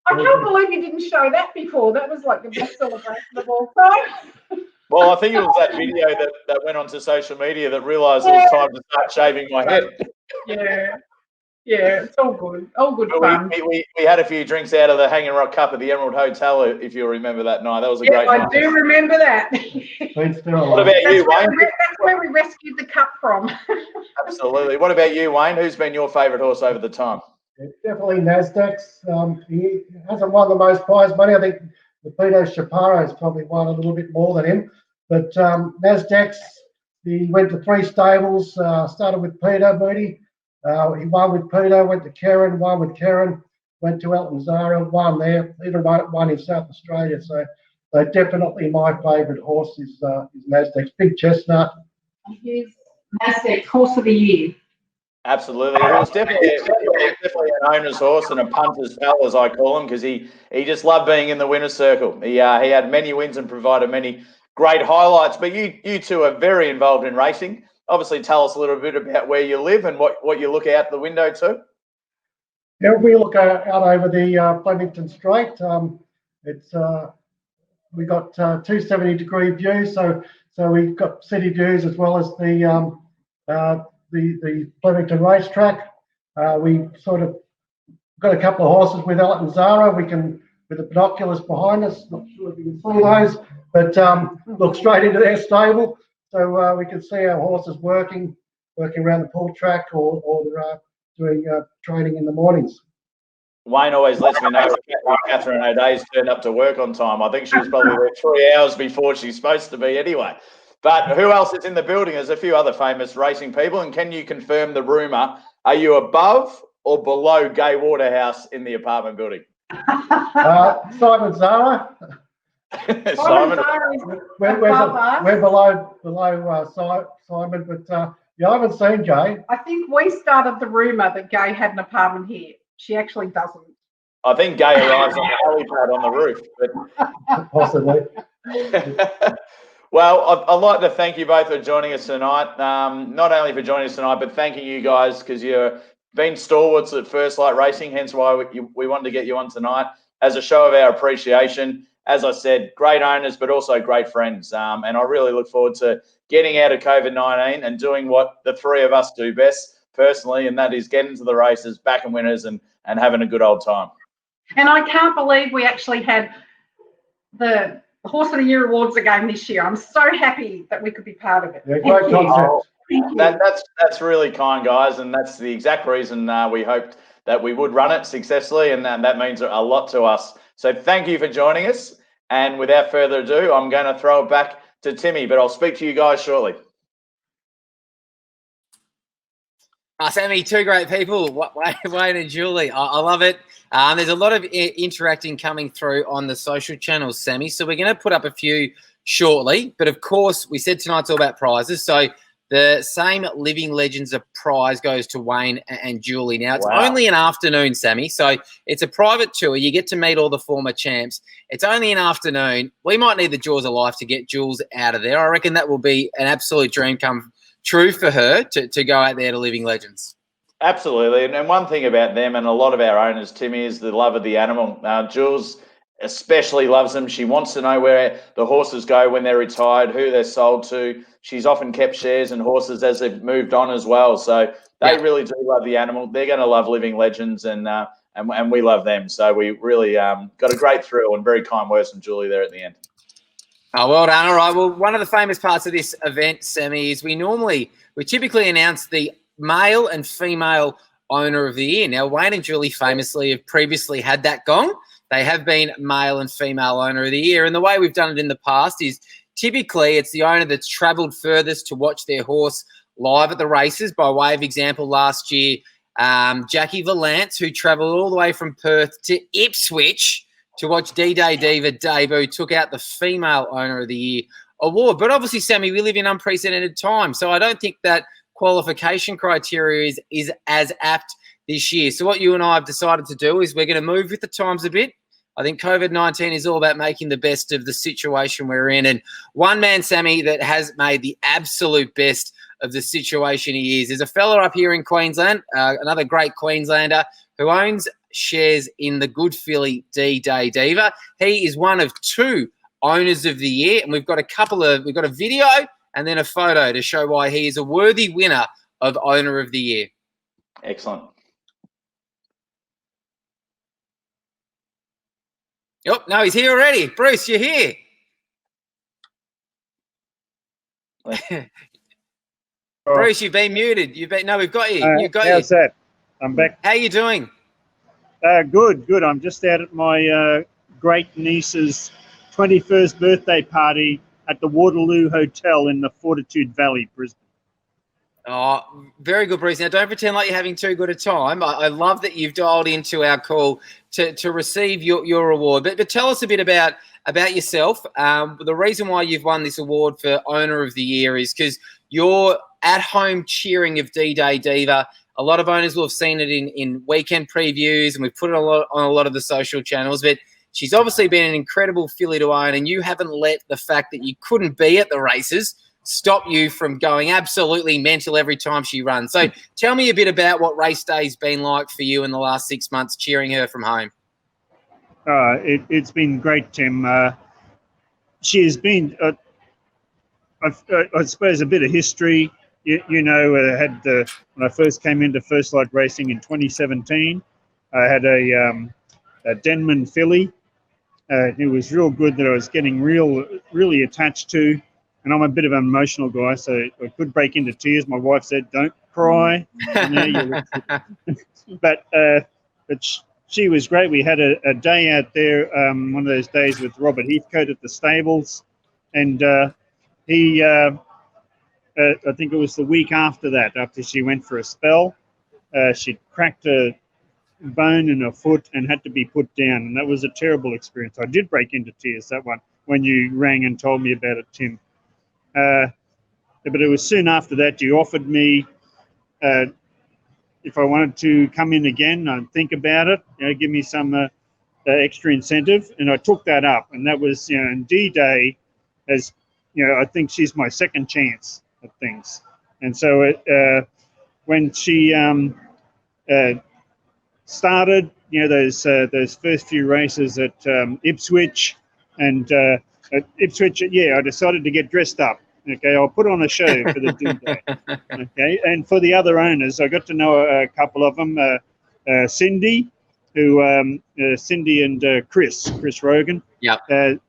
I can't believe you didn't show that before. That was like the best celebration of all time. Well, I think it was that video that went onto social media that realised it was time to start shaving my head. Yeah, it's all good. All good fun. We had a few drinks out of the Hanging Rock Cup at the Emerald Hotel, if you'll remember that night. That was a great night. I do remember that. What about you, Wayne? That's where we rescued the cup from. Absolutely. What about you, Wayne? Who's been your favourite horse over the time? It's definitely Nasdaq's. He hasn't won the most prize money. I think the Peter Chaparro has probably won a little bit more than him. But Nasdaq's, he went to 3 stables, started with Peter Moody. He won with Peter, went to won with Karen, went to Elton Zara, won there. Peter won in South Australia. So So definitely my favourite horse is Mazdak's Big Chestnut. He's Mazdak's Horse of the Year. Absolutely. He was definitely an owner's horse and a punter's pal, as I call him, because he just loved being in the winner's circle. He had many wins and provided many great highlights. But you two are very involved in racing. Obviously, tell us a little bit about where you live and what you look out the window to. Yeah, we look out over the Flemington Strait. We got 270-degree views, so we've got city views as well as the Flemington racetrack. We sort of got a couple of horses with Ella and Zara. We can, with the binoculars behind us, not sure if you can see those, but look straight into their stable, so we can see our horses working around the pull track or doing training in the mornings. Wayne always lets me know when Catherine O'Day's turned up to work on time. I think she was probably there 3 hours before she's supposed to be anyway. But who else is in the building? There's a few other famous racing people. And can you confirm the rumour? Are you above or below Gay Waterhouse in the apartment building? Simon Zara. Simon. We're below Simon, but you haven't seen Gay. I think we started the rumour that Gay had an apartment here. She actually doesn't. I think Gay arrives on the helipad on the roof. But possibly. Well, I'd like to thank you both for joining us tonight. Not only for joining us tonight, but thanking you guys because you've been stalwarts at First Light Racing, hence why we wanted to get you on tonight as a show of our appreciation. As I said, great owners, but also great friends. And I really look forward to getting out of COVID-19 and doing what the three of us do best personally, and that is getting to the races, backing winners and having a good old time. And I can't believe we actually had the Horse of the Year awards again this year. I'm so happy that we could be part of it. Yeah, great concept. That's really kind, guys, and that's the exact reason we hoped that we would run it successfully, and that means a lot to us. So thank you for joining us, and without further ado, I'm going to throw it back to Timmy, but I'll speak to you guys shortly. Sammy, two great people, Wayne and Julie. I love it. There's a lot of interacting coming through on the social channels, Sammy. So we're going to put up a few shortly. But of course, we said tonight's all about prizes. So the same Living Legends of prize goes to Wayne and Julie. Now, it's only an afternoon, Sammy. So it's a private tour. You get to meet all the former champs. It's only an afternoon. We might need the jaws of life to get Jules out of there. I reckon that will be an absolute dream come true for her to go out there to Living Legends. Absolutely. And one thing about them and a lot of our owners, Timmy, is the love of the animal. Jules especially loves them. She wants to know where the horses go when they're retired, who they're sold to. She's often kept shares in horses as they've moved on as well. So they really do love the animal. They're going to love Living Legends and we love them. So we really got a great thrill and very kind words from Julie there at the end. Oh, well done. All right. Well, one of the famous parts of this event, Sammy, is we typically announce the male and female owner of the year. Now, Wayne and Julie famously have previously had that gong. They have been male and female owner of the year. And the way we've done it in the past is typically it's the owner that's travelled furthest to watch their horse live at the races. By way of example, last year, Jackie Valance, who travelled all the way from Perth to Ipswich to watch D-Day Diva debut, took out the female owner of the year award. But obviously, Sammy, we live in unprecedented times. So I don't think that qualification criteria is as apt this year. So what you and I have decided to do is we're going to move with the times a bit. I think COVID-19 is all about making the best of the situation we're in. And one man, Sammy, that has made the absolute best of the situation he is a fella up here in Queensland, another great Queenslander who owns shares in the good filly D-Day Diva. He is one of two owners of the year, and we've got a video and then a photo to show why he is a worthy winner of owner of the year. Excellent. Yep, no, he's here already. Bruce, you're here. Bruce, you've been muted. We've got you. How's that? I'm back. How you doing? Good. I'm just out at my great niece's 21st birthday party at the Waterloo Hotel in the Fortitude Valley, Brisbane. Oh, very good, Bruce. Now, don't pretend like you're having too good a time. I love that you've dialed into our call to receive your award. But tell us a bit about about yourself. The reason why you've won this award for Owner of the Year is because your at-home cheering of D-Day Diva. A lot of owners will have seen it in weekend previews, and we've put it on a lot of the social channels. But she's obviously been an incredible filly to own, and you haven't let the fact that you couldn't be at the races stop you from going absolutely mental every time she runs. So tell me a bit about what race day's been like for you in the last 6 months cheering her from home. It's been great, Tim. She has been, I suppose, a bit of history. You know, I had when I first came into First Light Racing in 2017, I had a Denman filly. It was real good that I was getting really attached to. And I'm a bit of an emotional guy, so I could break into tears. My wife said, "Don't cry." But she was great. We had a day out there, one of those days with Robert Heathcote at the stables, and he, I think it was the week after that, after she went for a spell, she'd cracked a bone in her foot and had to be put down, and that was a terrible experience. I did break into tears, that one, when you rang and told me about it, Tim. But it was soon after that you offered me if I wanted to come in again and think about it, give me some extra incentive, and I took that up. And that was, in D-Day, as I think she's my second chance at things. And so when she started, those first few races at Ipswich, and at Ipswich, I decided to get dressed up. Okay, I'll put on a show for the D-Day. Okay, and for the other owners, I got to know a couple of them. Cindy, Cindy and Chris Rogan. Yeah.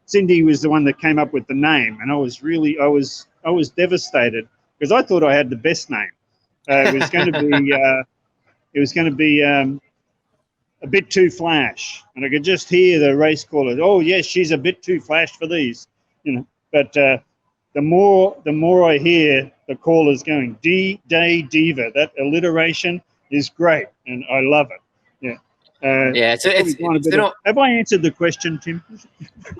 Cindy was the one that came up with the name, and I was devastated because I thought I had the best name. It was going to be a bit too flash, and I could just hear the race caller. Oh yes, she's a bit too flash for these, But the more I hear the callers going D-Day Diva, that alliteration is great, and I love it. Have I answered the question, Tim?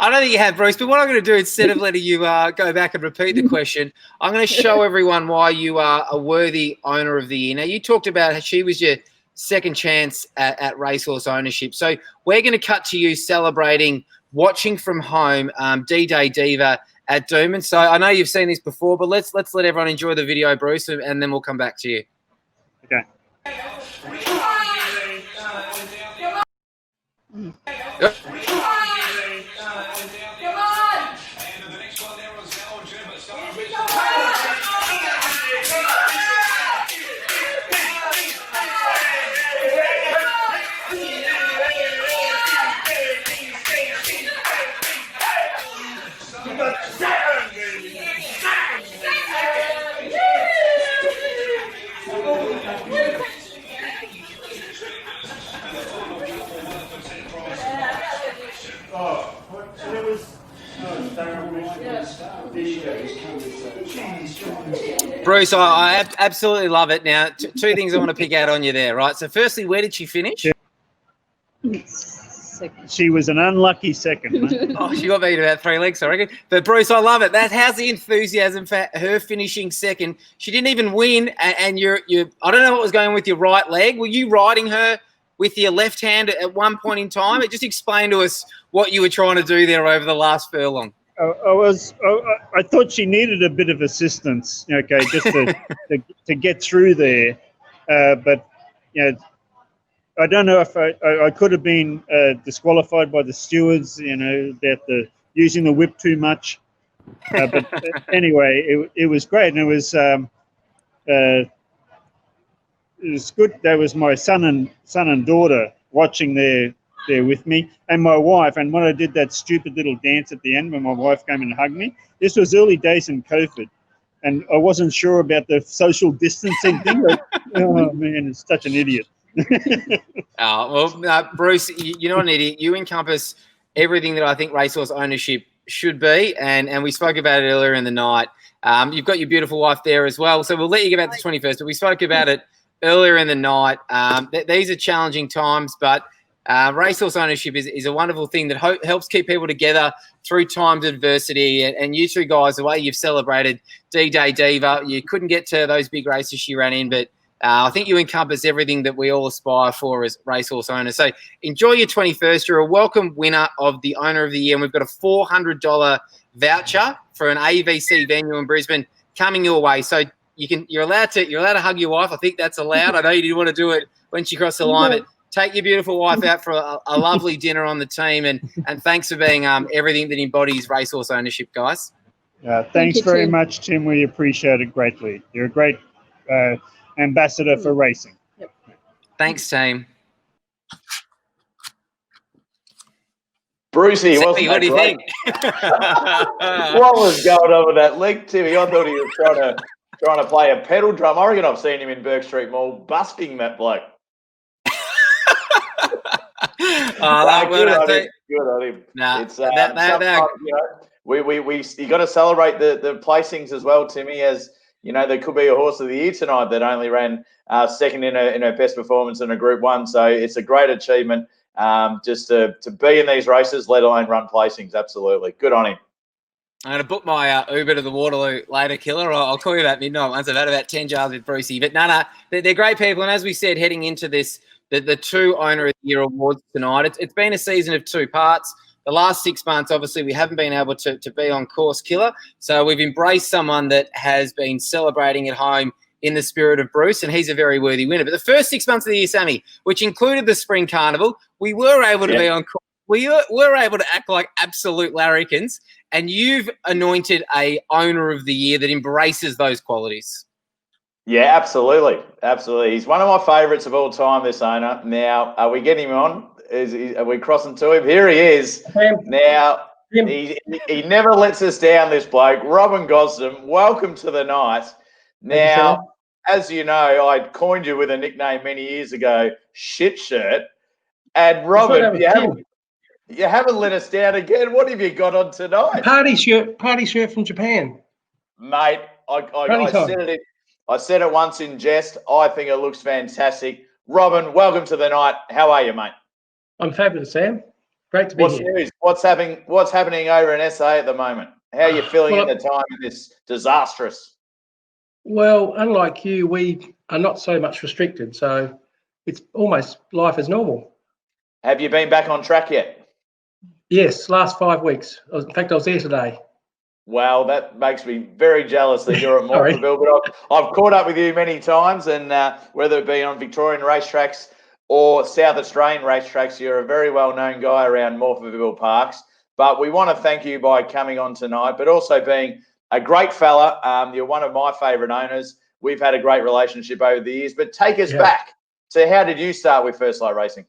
I don't think you have, Bruce, but what I'm going to do, instead of letting you go back and repeat the question, I'm going to show everyone why you are a worthy Owner of the Year. Now, you talked about how she was your second chance at racehorse ownership. So we're going to cut to you celebrating, watching from home, D-Day Diva at Doomben. So I know you've seen this before, but let's let everyone enjoy the video, Bruce, and then we'll come back to you. Okay. Yep. Bruce, I absolutely love it. Now, two things I want to pick out on you there, right? So firstly, where did she finish? She was an unlucky second. Oh, she got beat about 3 legs, I reckon. But Bruce, I love it. How's the enthusiasm for her finishing second? She didn't even win, and you're I don't know what was going on with your right leg. Were you riding her with your left hand at one point in time? Just explain to us what you were trying to do there over the last furlong. I thought she needed a bit of assistance, okay, just to get through there. But I don't know if I could have been disqualified by the stewards, about using the whip too much. But anyway, it was great, and it was good. That was my son and daughter watching there with me, and my wife. And when I did that stupid little dance at the end when my wife came and hugged me, this was early days in COVID, and I wasn't sure about the social distancing thing. Oh man, it's such an idiot. Bruce, you're not an idiot. You encompass everything that I think racehorse ownership should be, and we spoke about it earlier in the night. You've got your beautiful wife there as well, so we'll let you get back to the 21st, but we spoke about it earlier in the night. These are challenging times, but Racehorse ownership is a wonderful thing that helps keep people together through times of adversity. And you two guys, the way you've celebrated D-Day Diva, you couldn't get to those big races she ran in, but I think you encompass everything that we all aspire for as racehorse owners. So enjoy your 21st. You're a welcome winner of the Owner of the Year, and we've got a $400 voucher for an AVC venue in Brisbane coming your way. So you're allowed to hug your wife. I think that's allowed. I know you didn't want to do it when she crossed the line, but take your beautiful wife out for a lovely dinner on the team, and thanks for being everything that embodies racehorse ownership, guys. Thanks very much, Tim. We appreciate it greatly. You're a great ambassador for racing. Thanks, team. Brucey, what do you think? What was going on with that leg, Timmy? I thought he was trying to play a pedal drum. I reckon I've seen him in Burke Street Mall busking that bloke. Good on him. Nah, it's you got to celebrate the placings as well, Timmy. As you know, there could be a horse of the year tonight that only ran second in her best performance in a Group 1. So it's a great achievement just to be in these races, let alone run placings. Absolutely, good on him. I'm going to book my Uber to the Waterloo later, Killer. I'll call you that midnight once I've had about 10 jars with Brucey. But they're great people. And as we said, heading into this, the two Owner of the Year awards tonight, it's been a season of two parts. The last 6 months, obviously, we haven't been able to be on course, Killer. So we've embraced someone that has been celebrating at home in the spirit of Bruce, and he's a very worthy winner. But the first 6 months of the year, Sammy, which included the Spring Carnival, we were able to be on course. We were able to act like absolute larrikins, and you've anointed a Owner of the Year that embraces those qualities. Yeah, absolutely. Absolutely. He's one of my favourites of all time, this owner. Now, are we getting him on? Are we crossing to him? Here he is. Now, he never lets us down, this bloke. Robin Gosden, welcome to the night. Now, as you know, I coined you with a nickname many years ago, Shit Shirt. And Robin, you haven't let us down again. What have you got on tonight? Party shirt from Japan. Mate, I said it once in jest. I think it looks fantastic. Robin, welcome to the night. How are you, mate? I'm fabulous, Sam. Great to be here. News? What's happening over in SA at the moment? How are you feeling at the time of this disastrous? Well, unlike you, we are not so much restricted, so it's almost life as normal. Have you been back on track yet? Yes, last 5 weeks. In fact, I was there today. Well, that makes me very jealous that you're at Morphettville, but I've caught up with you many times, and whether it be on Victorian racetracks or South Australian racetracks, you're a very well-known guy around Morphettville Parks. But we want to thank you by coming on tonight, but also being a great fella. You're one of my favourite owners. We've had a great relationship over the years, but take us back. So how did you start with First Light Racing?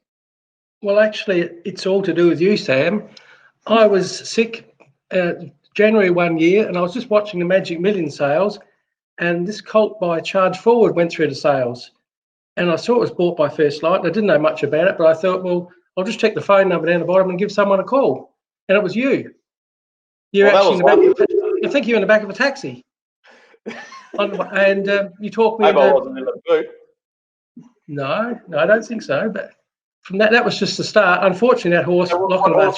Well, actually, it's all to do with you, Sam. I was sick January 1 year, and I was just watching the Magic Million sales, and this colt by Charge Forward went through the sales. And I saw it was bought by First Light. I didn't know much about it, but I thought, well, I'll just check the phone number down the bottom and give someone a call. And it was you. You're actually in the back I think you're in the back of a taxi. And you talked me into... I wasn't in the boot. No, I don't think so. But from that was just the start. Unfortunately, that horse, Lochinvar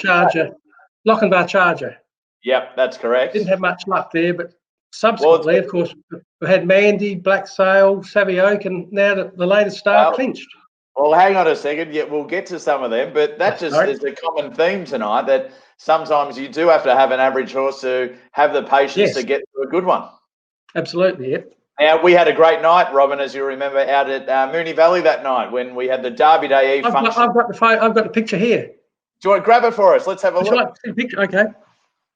Charger. Yep, that's correct. Didn't have much luck there, but subsequently, of course, we had Mandy, Black Sail, Savvy Oak, and now the latest star clinched. Well, hang on a second. Yeah, we'll get to some of them, but that is a common theme tonight, that sometimes you do have to have an average horse to have the patience to get to a good one. Absolutely, yep. Now, we had a great night, Robin, as you remember, out at Moonee Valley that night when we had the Derby Day Eve function. I've got the picture here. Do you want to grab it for us? Let's have a look. Like the picture? Okay.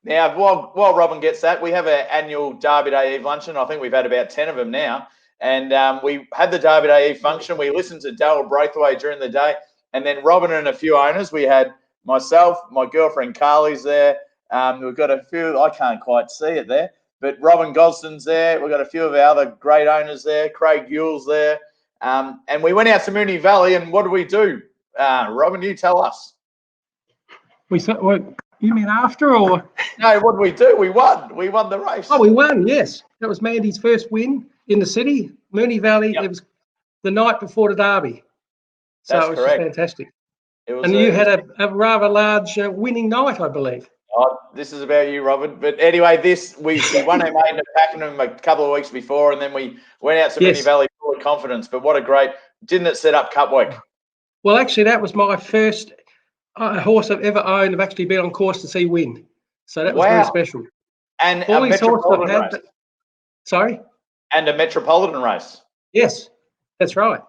Now, while Robin gets that, we have an annual Derby Day Eve luncheon. I think we've had about 10 of them now. And we had the Derby Day Eve function. We listened to Darryl Braithwaite during the day. And then Robin and a few owners. We had myself, my girlfriend Carly's there. We've got a few, I can't quite see it there, but Robin Gosden's there. We've got a few of our other great owners there. Craig Ewell's there. And we went out to Moonee Valley, and what did we do? Robin, you tell us. You mean after or? No, what did we do? We won. We won the race. Oh, we won, yes. That was Mandy's first win in the city, Moonee Valley. It was the night before the Derby. So it was fantastic. It was And you had a rather large winning night, I believe. Oh, this is about you, Robin. But anyway, we won our maiden at Pakenham a couple of weeks before, and then we went out to Moonee Valley full of confidence. But what a great, didn't it set up Cup Week? Well, actually, that was my first horse I've ever owned. I've actually been on course to see win. So that was very special. And all a these horses I've metropolitan had. race. Sorry? And a metropolitan race. Yes, that's right.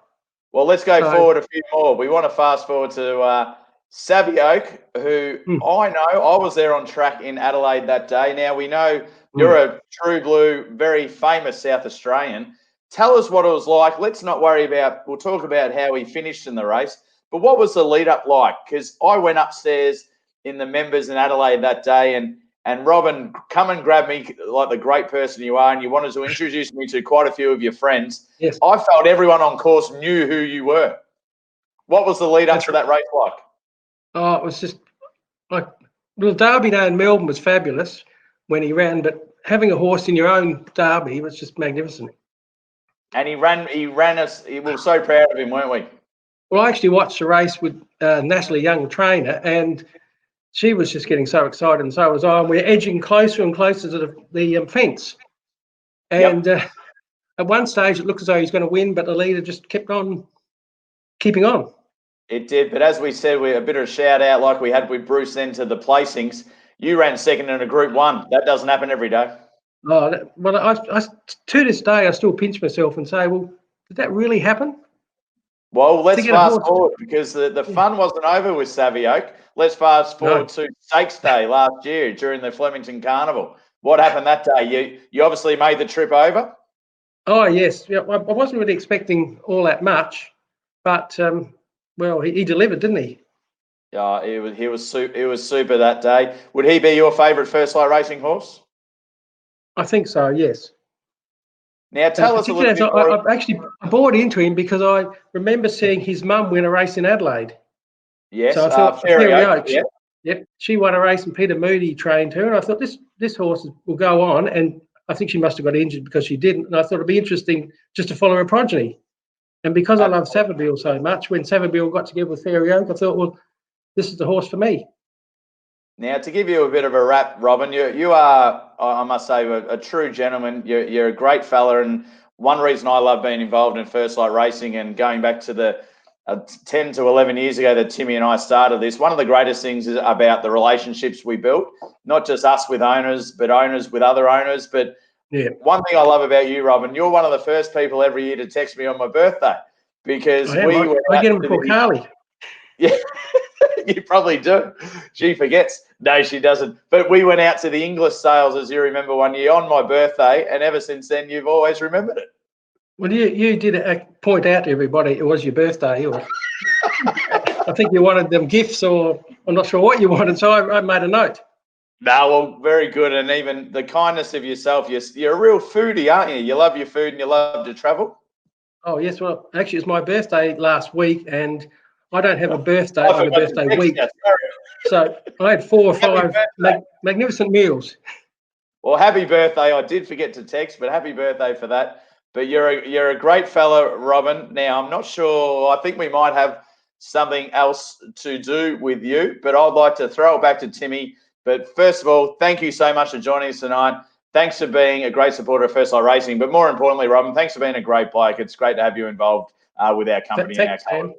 Well, let's go forward a few more. We want to fast forward to Savvy Oak, who I know, I was there on track in Adelaide that day. Now, we know you're a true blue, very famous South Australian. Tell us what it was like. Let's not worry about, we'll talk about how he finished in the race, but what was the lead up like? Because I went upstairs in the members in Adelaide that day, and Robin, come and grab me like the great person you are, and you wanted to introduce me to quite a few of your friends. Yes. I felt everyone on course knew who you were. What was the lead up to that race like? Oh, it was just like, well, Derby Day in Melbourne was fabulous when he ran, but having a horse in your own Derby was just magnificent. And he ran us, we were so proud of him, weren't we? Well, I actually watched the race with Natalie Young, the trainer, and she was just getting so excited, and so was I. And we're edging closer and closer to the fence. And at one stage, it looked as though he was going to win, but the leader just kept on keeping on. It did, but as we said, we a bit of a shout out like we had with Bruce then to the placings. You ran second in a Group 1. That doesn't happen every day. Oh, well, I to this day, I still pinch myself and say, well, did that really happen? Well, let's fast forward because the fun wasn't over with Savvy Oak. Let's fast forward to Stakes Day last year during the Flemington Carnival. What happened that day? You obviously made the trip over? Oh, yes. Yeah, I wasn't really expecting all that much, but, well, he delivered, didn't he? Yeah, he was super that day. Would he be your favourite first light racing horse? I think so, yes. Now, tell us a little bit more. I bought into him because I remember seeing his mum win a race in Adelaide. Yes, so I thought Fairy Oak. Yep, she won a race and Peter Moody trained her, and I thought this horse will go on, and I think she must have got injured because she didn't, and I thought it'd be interesting just to follow her progeny. And because I love Savabeel so much, when Savabeel got together with Fairy Oak, I thought, well, this is the horse for me. Now, to give you a bit of a rap, Robin, you are, I must say, a true gentleman. You're a great fella, and one reason I love being involved in first light racing and going back to the 10 to 11 years ago that Timmy and I started this, one of the greatest things is about the relationships we built, not just us with owners, but owners with other owners. But one thing I love about you, Robin, you're one of the first people every year to text me on my birthday because I get them for Carly. Yeah, you probably do. She forgets. No, she doesn't. But we went out to the English sales, as you remember, one year on my birthday, and ever since then, you've always remembered it. Well, you did point out to everybody it was your birthday, or I think you wanted them gifts, or I'm not sure what you wanted, so I made a note. No, well, very good, and even the kindness of yourself. You're a real foodie, aren't you? You love your food and you love to travel. Oh yes, well, actually, it's my birthday last week, and I don't have a birthday on a birthday week. So I had 4 or 5 magnificent meals. Well, happy birthday. I did forget to text, but happy birthday for that. But you're a great fella, Robin. Now, I'm not sure. I think we might have something else to do with you, but I'd like to throw it back to Timmy. But first of all, thank you so much for joining us tonight. Thanks for being a great supporter of First Light Racing. But more importantly, Robin, thanks for being a great bloke. It's great to have you involved with our company and our club.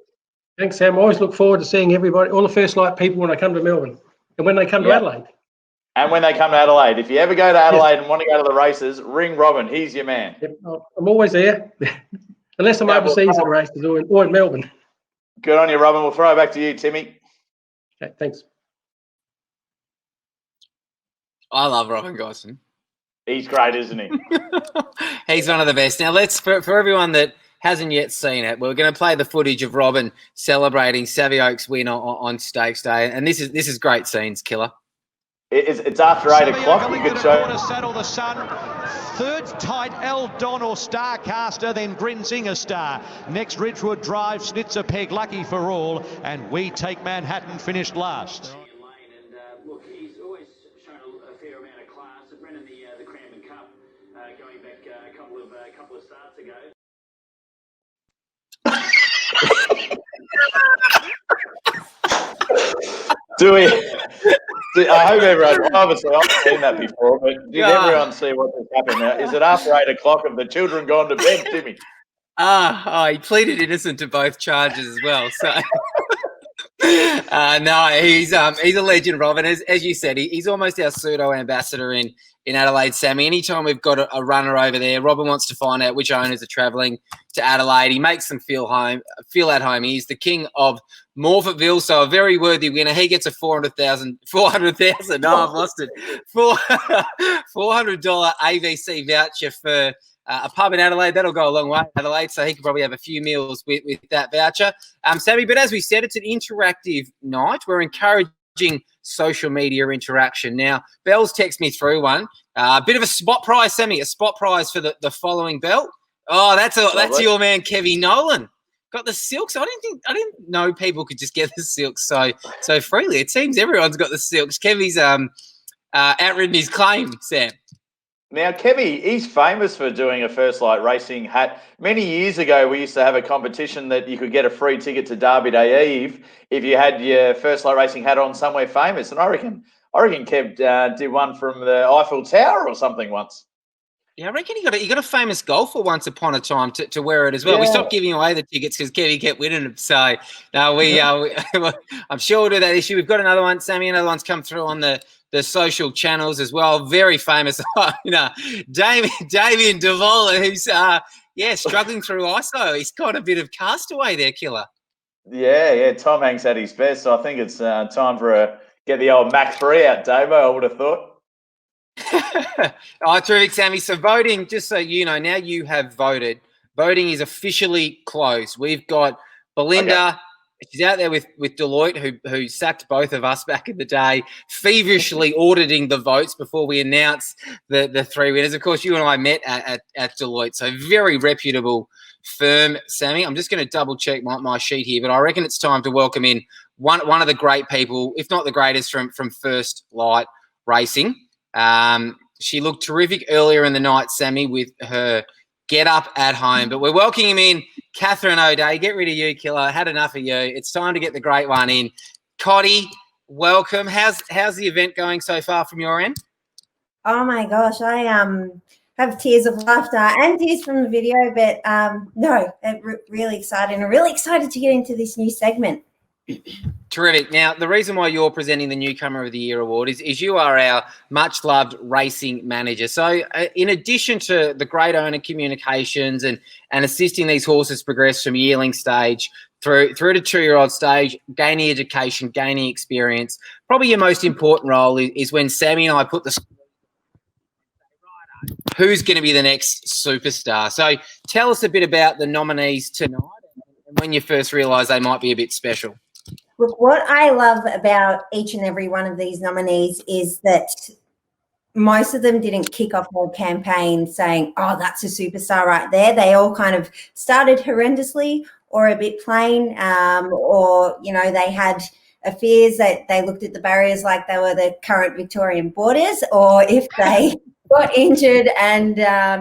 Thanks, Sam. I always look forward to seeing everybody, all the First Light people when I come to Melbourne and when they come to Adelaide. And when they come to Adelaide. If you ever go to Adelaide and want to go to the races, ring Robin. He's your man. Yep. I'm always there, unless I'm overseas at races or in Melbourne. Good on you, Robin. We'll throw it back to you, Timmy. Okay, thanks. I love Robin Gosden. He's great, isn't he? He's one of the best. Now, for everyone that hasn't yet seen it, we're going to play the footage of Robin celebrating Savvy Oak's win on Stakes Day, and this is great scenes, Killer. It's after 8 o'clock. We could show. Saddle the Sun. Third tight El Don or Starcaster, then Grinzinger Star. Next Ridgewood Drive, Snitzer Peg, Lucky for All, and We Take Manhattan finished last. Look, he's always shown a fair amount of class. It ran in the Cranbourne Cup going back a couple of starts ago. Do we? I hope everyone. Obviously, I've seen that before, but did everyone see what just happened? Now, is it after 8 o'clock? Have the children gone to bed, Timmy? He pleaded innocent to both charges as well. So no, he's a legend, Rob, and as you said, he's almost our pseudo ambassador in Adelaide, Sammy. Anytime we've got a runner over there, Robin wants to find out which owners are travelling to Adelaide. He makes them feel at home. He's the king of Morphettville, so a very worthy winner. He gets a $400,000. No, I've lost it. $400 AVC voucher for a pub in Adelaide. That'll go a long way in Adelaide, so he could probably have a few meals with that voucher. Sammy, but as we said, it's an interactive night. We're encouraging social media interaction. Now, Bell's text me through one. A bit of a spot prize, Sammy, a spot prize for the following belt. Oh, that's your man, Kevy Nolan. Got the silks. I didn't know people could just get the silks so freely. It seems everyone's got the silks. Kevy's outridden his claim, Sam. Now, Kevy, he's famous for doing a First Light Racing hat. Many years ago, we used to have a competition that you could get a free ticket to Derby Day Eve if you had your First Light Racing hat on somewhere famous. And I reckon Kev did one from the Eiffel Tower or something once. Yeah, I reckon he got a famous golfer once upon a time to wear it as well. Yeah. We stopped giving away the tickets because Kevy kept winning them. So no, I'm sure we'll do that issue. We've got another one, Sammy. Another one's come through on the social channels as well. Very famous, Damien Davola, who's struggling through ISO. He's got a bit of castaway there, killer. Yeah. Tom Hanks at his best. So I think it's time for get the old Mach 3 out, Davo. I would have thought. Terrific, Sammy. So voting, just so you know, now you have voted. Voting is officially closed. We've got Belinda. Okay. She's out there with Deloitte, who sacked both of us back in the day, feverishly auditing the votes before we announced the three winners. Of course, you and I met at Deloitte, so very reputable firm, Sammy. I'm just going to double check my sheet here, but I reckon it's time to welcome in one of the great people, if not the greatest, from First Light Racing. She looked terrific earlier in the night, Sammy, with her get up at home. But we're welcoming him in, Catherine O'Dea. Get rid of you, killer. Had enough of you. It's time to get the great one in. Cotty, welcome. How's the event going so far from your end? Oh my gosh, I have tears of laughter and tears from the video, but really excited. I'm really excited to get into this new segment. Terrific. Now, the reason why you're presenting the Newcomer of the Year award is you are our much-loved racing manager. So in addition to the great owner communications and assisting these horses progress from yearling stage through to 2-year-old stage, gaining education, gaining experience, probably your most important role is when Sammy and I put the who's going to be the next superstar. So tell us a bit about the nominees tonight and when you first realised they might be a bit special. Look, what I love about each and every one of these nominees is that most of them didn't kick off their campaign saying, oh, that's a superstar right there. They all kind of started horrendously or a bit plain, or, they had fears that they looked at the barriers like they were the current Victorian borders, or if they got injured and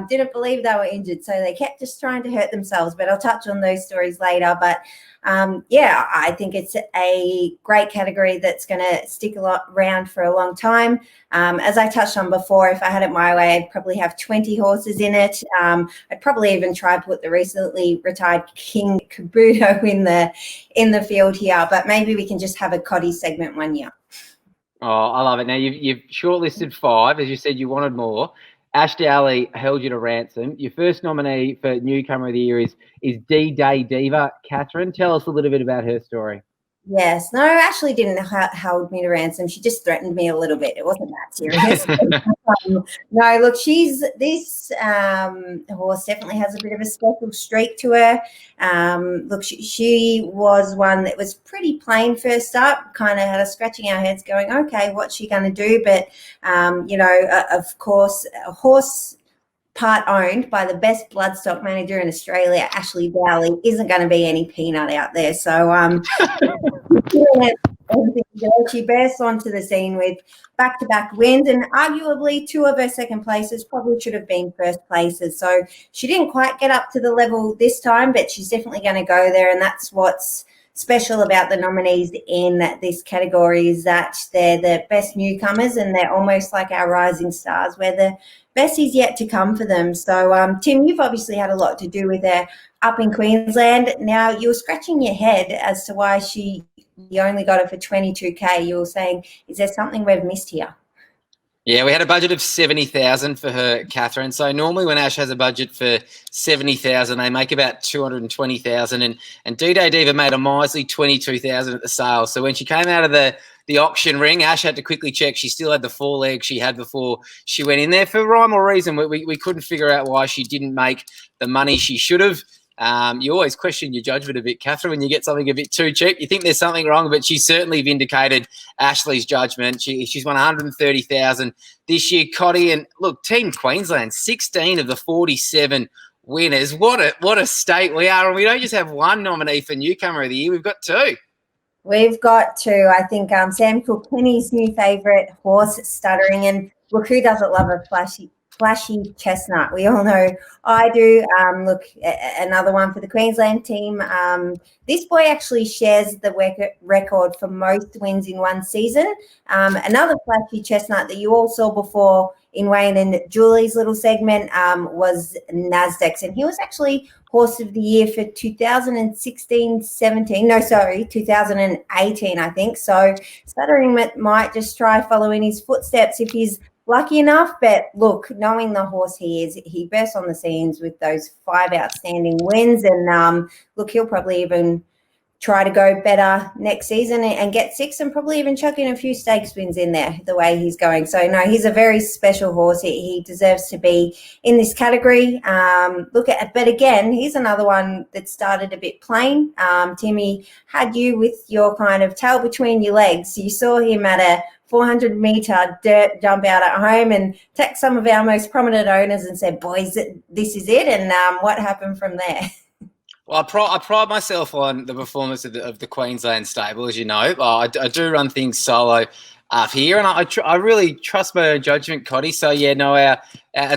didn't believe they were injured. So they kept just trying to hurt themselves, but I'll touch on those stories later. But I think it's a great category that's going to stick around for a long time. As I touched on before, if I had it my way, I'd probably have 20 horses in it. I'd probably even try to put the recently retired King Kabuto in the field here, but maybe we can just have a Cotty segment one year. Oh, I love it. Now, you've shortlisted 5. As you said, you wanted more. Ash Dowley held you to ransom. Your first nominee for Newcomer of the Year is D-Day Diva. Catherine, tell us a little bit about her story. Yes. No, Ashley didn't hold me to ransom. She just threatened me a little bit. It wasn't that serious. No, look, this horse definitely has a bit of a special streak to her. Look, she was one that was pretty plain first up, kind of had us scratching our heads going, okay, what's she going to do? But, of course, a horse part owned by the best bloodstock manager in Australia, Ashley Dowley, isn't going to be any peanut out there. So she bursts onto the scene with back-to-back wins, and arguably 2 of her second places probably should have been first places. So she didn't quite get up to the level this time, but she's definitely going to go there, and that's what's special about the nominees in this category is that they're the best newcomers and they're almost like our rising stars, where the best is yet to come for them. So, Tim, you've obviously had a lot to do with her up in Queensland. Now, you were scratching your head as to why you only got it for 22K. You were saying, is there something we've missed here? Yeah, we had a budget of 70,000 for her, Catherine. So normally when Ash has a budget for 70,000, they make about 220,000. And D-Day Diva made a miserly 22,000 at the sale. So when she came out of the auction ring, Ash had to quickly check. She still had the 4 legs she had before she went in there. For rhyme or reason, we couldn't figure out why she didn't make the money she should have. You always question your judgment a bit, Catherine, when you get something a bit too cheap. You think there's something wrong, but she certainly vindicated Ashley's judgment. She's won 130,000 this year, Cotty. And look, Team Queensland, 16 of the 47 winners. What a state we are. And we don't just have one nominee for Newcomer of the Year. We've got 2. We've got 2. I think Sam Kilkenny's new favourite horse, Stuttering. And look, who doesn't love a flashy chestnut? We all know I do. Look, another one for the Queensland team. This boy actually shares the record for most wins in one season. Another flashy chestnut that you all saw before in Wayne and Julie's little segment was Nasdaq's, and he was actually Horse of the Year for 2018, I think. So Stuttering might just try following his footsteps if he's lucky enough. But look, knowing the horse he is, he burst on the scenes with those 5 outstanding wins, and look, he'll probably even try to go better next season and get 6 and probably even chuck in a few stakes wins in there the way he's going. So no, he's a very special horse. He deserves to be in this category. But again, he's another one that started a bit plain. Timmy had you with your kind of tail between your legs. You saw him at a 400-meter dirt jump out at home and text some of our most prominent owners and said, boys, this is it. And what happened from there? Well, I pride myself on the performance of the Queensland stable, as you know. I do run things solo up here, and I really trust my own judgment, Cotty. So, yeah, no, our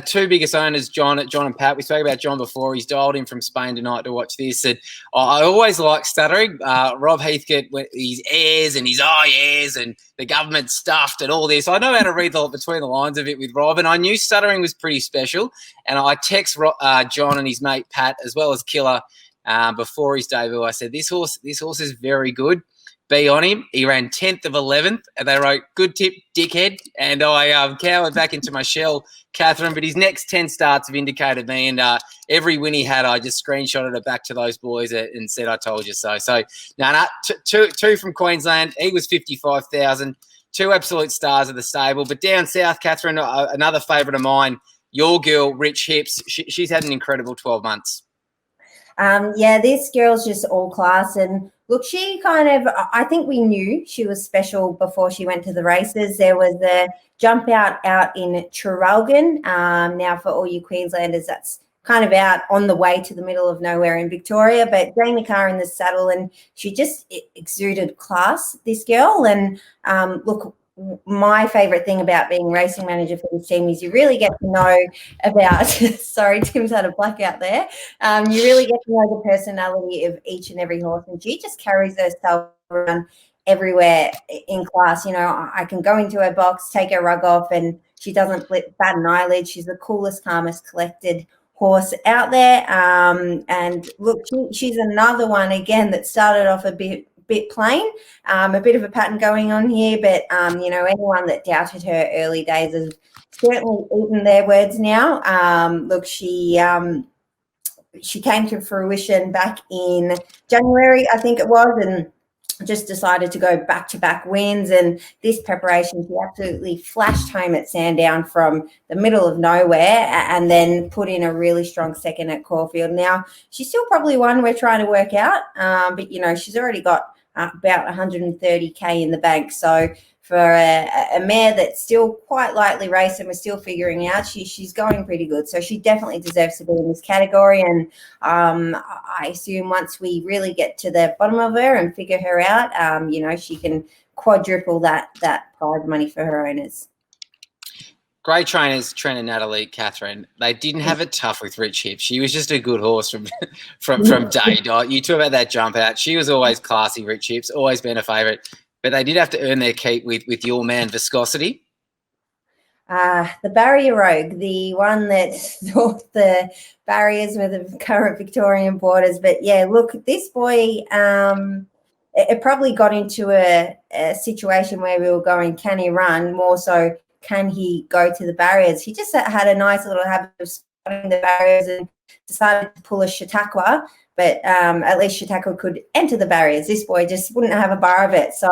2 biggest owners, John and Pat, we spoke about John before. He's dialed in from Spain tonight to watch this. And I always like Stuttering. Rob Heathcote, his airs and his airs and the government stuffed and all this. I know how to read between the lines of it with Rob, and I knew Stuttering was pretty special. And I text John and his mate Pat, as well as Killer, before his debut. I said, this horse is very good. Be on him. He ran 10th of 11th, and they wrote, good tip, dickhead. And I cowered back into my shell, Catherine, but his next 10 starts have indicated me, and every win he had, I just screenshotted it back to those boys and said, I told you so. So, two from Queensland. He was 55,000, 2 absolute stars of the stable. But down south, Catherine, another favourite of mine, your girl, Rich Hips. She's had an incredible 12 months. Yeah, this girl's just all class. And look, she I think we knew she was special before she went to the races. There was a jump out in Traralgon. Now, for all you Queenslanders, that's kind of out on the way to the middle of nowhere in Victoria. But Jamie Carr in the saddle, and she just exuded class, this girl. And look, my favourite thing about being racing manager for this team is you really get to know about, sorry, Tim's had a blackout there. You really get to know the personality of each and every horse, and she just carries herself around everywhere in class. You know, I can go into her box, take her rug off, and she doesn't bat an eyelid. She's the coolest, calmest, collected horse out there. And look, she's another one, again, that started off a bit plain, a bit of a pattern going on here, but you know, anyone that doubted her early days has certainly eaten their words now. Look, she came to fruition back in January, I think it was, and just decided to go back-to-back wins. And this preparation, she absolutely flashed home at Sandown from the middle of nowhere, and then put in a really strong second at Caulfield. Now, she's still probably one we're trying to work out, but you know, she's already got about 130K in the bank. So for a mare that's still quite lightly raced and we're still figuring out, she's going pretty good. So she definitely deserves to be in this category. And I assume once we really get to the bottom of her and figure her out, you know, she can quadruple that prize money for her owners. Great trainers, trainer Natalie, Catherine. They didn't have it tough with Rich Hips. She was just a good horse from day dot. You talk about that jump out. She was always classy, Rich Hips, always been a favourite. But they did have to earn their keep with your man, Viscosity. The Barrier Rogue, the one that thought the barriers were the current Victorian borders. But yeah, look, this boy, it probably got into a situation where we were going, can he run? More so, can he go to the barriers? He just had a nice little habit of spotting the barriers and decided to pull a Chautauqua, but at least Chautauqua could enter the barriers. This boy just wouldn't have a bar of it. So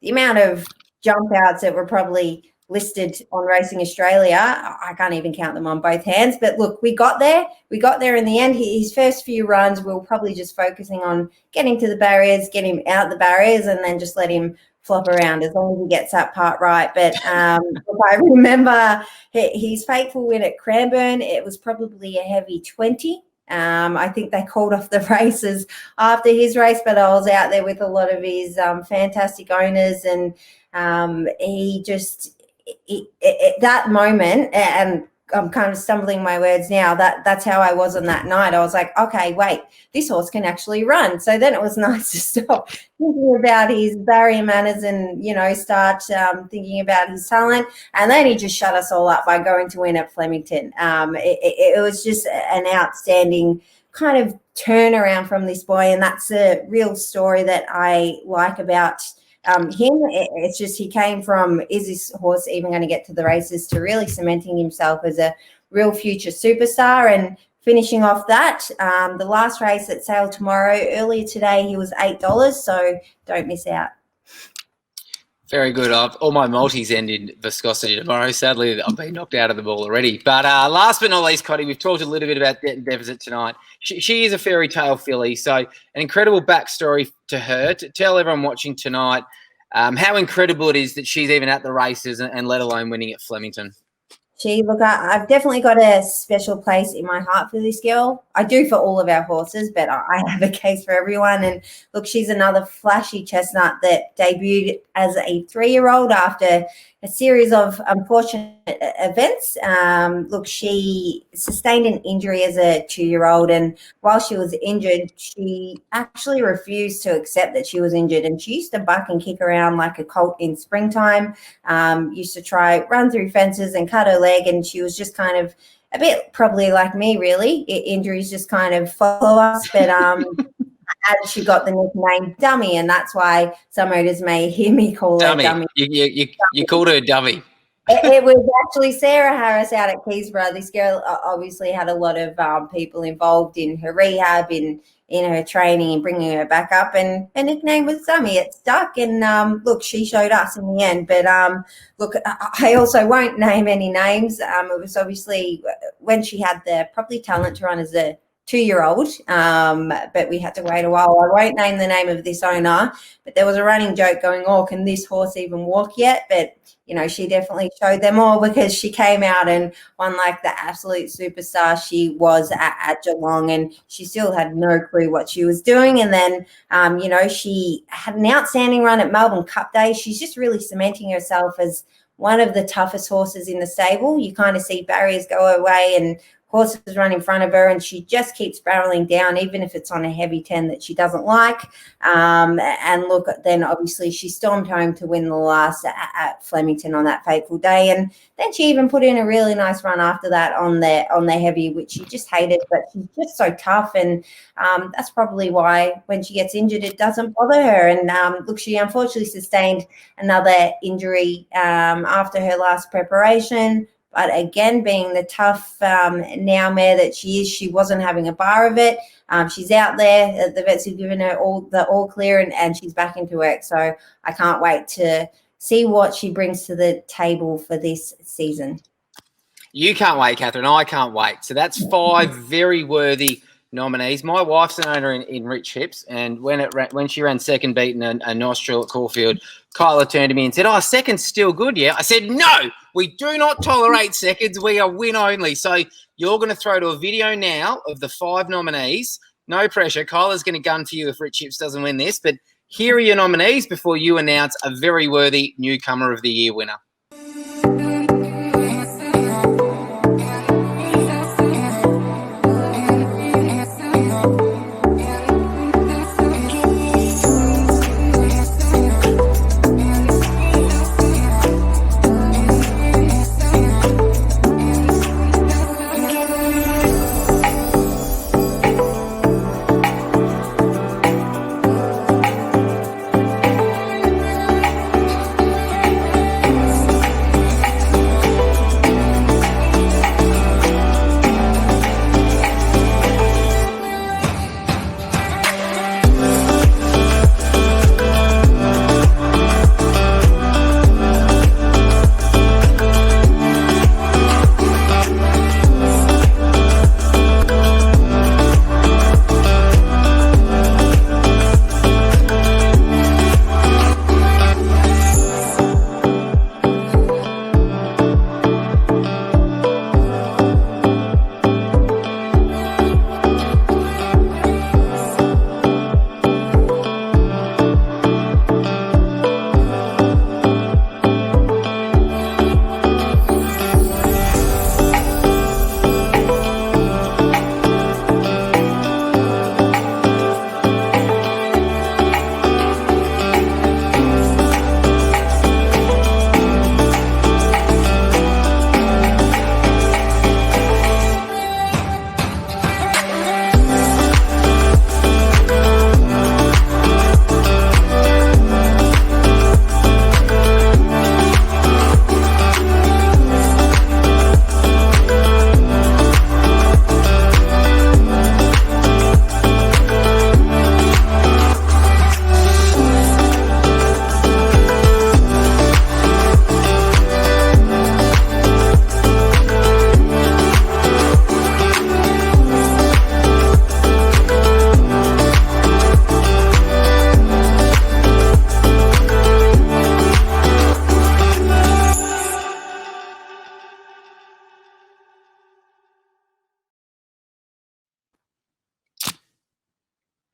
the amount of jump outs that were probably listed on Racing Australia, I can't even count them on both hands. But look, we got there. We got there in the end. His first few runs, we were probably just focusing on getting to the barriers, get him out the barriers, and then just let him flop around as long as he gets that part right. But look, I remember his fateful win at Cranbourne. It was probably a heavy 20. I think they called off the races after his race, but I was out there with a lot of his fantastic owners, and he just that moment, and I'm kind of stumbling my words now, that's how I was on that night. I was like, okay, wait, this horse can actually run. So then it was nice to stop thinking about his barrier manners and, start thinking about his talent. And then he just shut us all up by going to win at Flemington. It was just an outstanding kind of turnaround from this boy. And that's a real story that I like about him. It's just he came from, is this horse even going to get to the races, to really cementing himself as a real future superstar. And finishing off that, the last race at Sale tomorrow, earlier today, he was $8, so don't miss out. Very good. All my multis end in Viscosity tomorrow. Sadly, I've been knocked out of the ball already. But last but not least, Cotty, we've talked a little bit about Debt and Deficit tonight. She is a fairy tale filly, so an incredible backstory to her. To tell everyone watching tonight how incredible it is that she's even at the races and let alone winning at Flemington. I've definitely got a special place in my heart for this girl. I do for all of our horses, but I have a case for everyone. And look, she's another flashy chestnut that debuted as a 3-year-old after a series of unfortunate events. Look, she sustained an injury as a 2-year-old, and while she was injured, she actually refused to accept that she was injured, and she used to buck and kick around like a colt in springtime, used to try run through fences and cut her leg, and she was just kind of a bit probably like me, really. Injuries just kind of follow us, but and she got the nickname Dummy, and that's why some owners may hear me call her Dummy. You called her Dummy. It was actually Sarah Harris out at Keysborough. This girl obviously had a lot of people involved in her rehab, in her training and bringing her back up, and her nickname was Dummy. It stuck, and look, she showed us in the end. But look, I also won't name any names. It was obviously when she had the probably talent to run as a 2-year-old, but we had to wait a while. I won't name the name of this owner, but there was a running joke going, oh, can this horse even walk yet? But she definitely showed them all, because she came out and won like the absolute superstar she was at Geelong, and she still had no clue what she was doing. And then, she had an outstanding run at Melbourne Cup Day. She's just really cementing herself as one of the toughest horses in the stable. You kind of see barriers go away and horses run in front of her, and she just keeps barreling down, even if it's on a heavy 10 that she doesn't like. And look, then obviously she stormed home to win the last at Flemington on that fateful day. And then she even put in a really nice run after that on the heavy, which she just hated, but she's just so tough. And that's probably why when she gets injured, it doesn't bother her. And look, she unfortunately sustained another injury after her last preparation. But again, being the tough now mare that she is, she wasn't having a bar of it. She's out there. The vets have given her all clear, and she's back into work. So I can't wait to see what she brings to the table for this season. You can't wait, Catherine. I can't wait. So that's 5 very worthy nominees. My wife's an owner in Rich Hips, and when she ran second beating a nostril at Caulfield, Kyla turned to me and said, "Oh, second's still good, yeah?" I said, "No, we do not tolerate seconds. We are win only." So you're going to throw to a video now of the 5 nominees. No pressure. Kyla's going to gun for you if Rich Hips doesn't win this, but here are your nominees before you announce a very worthy newcomer of the year winner.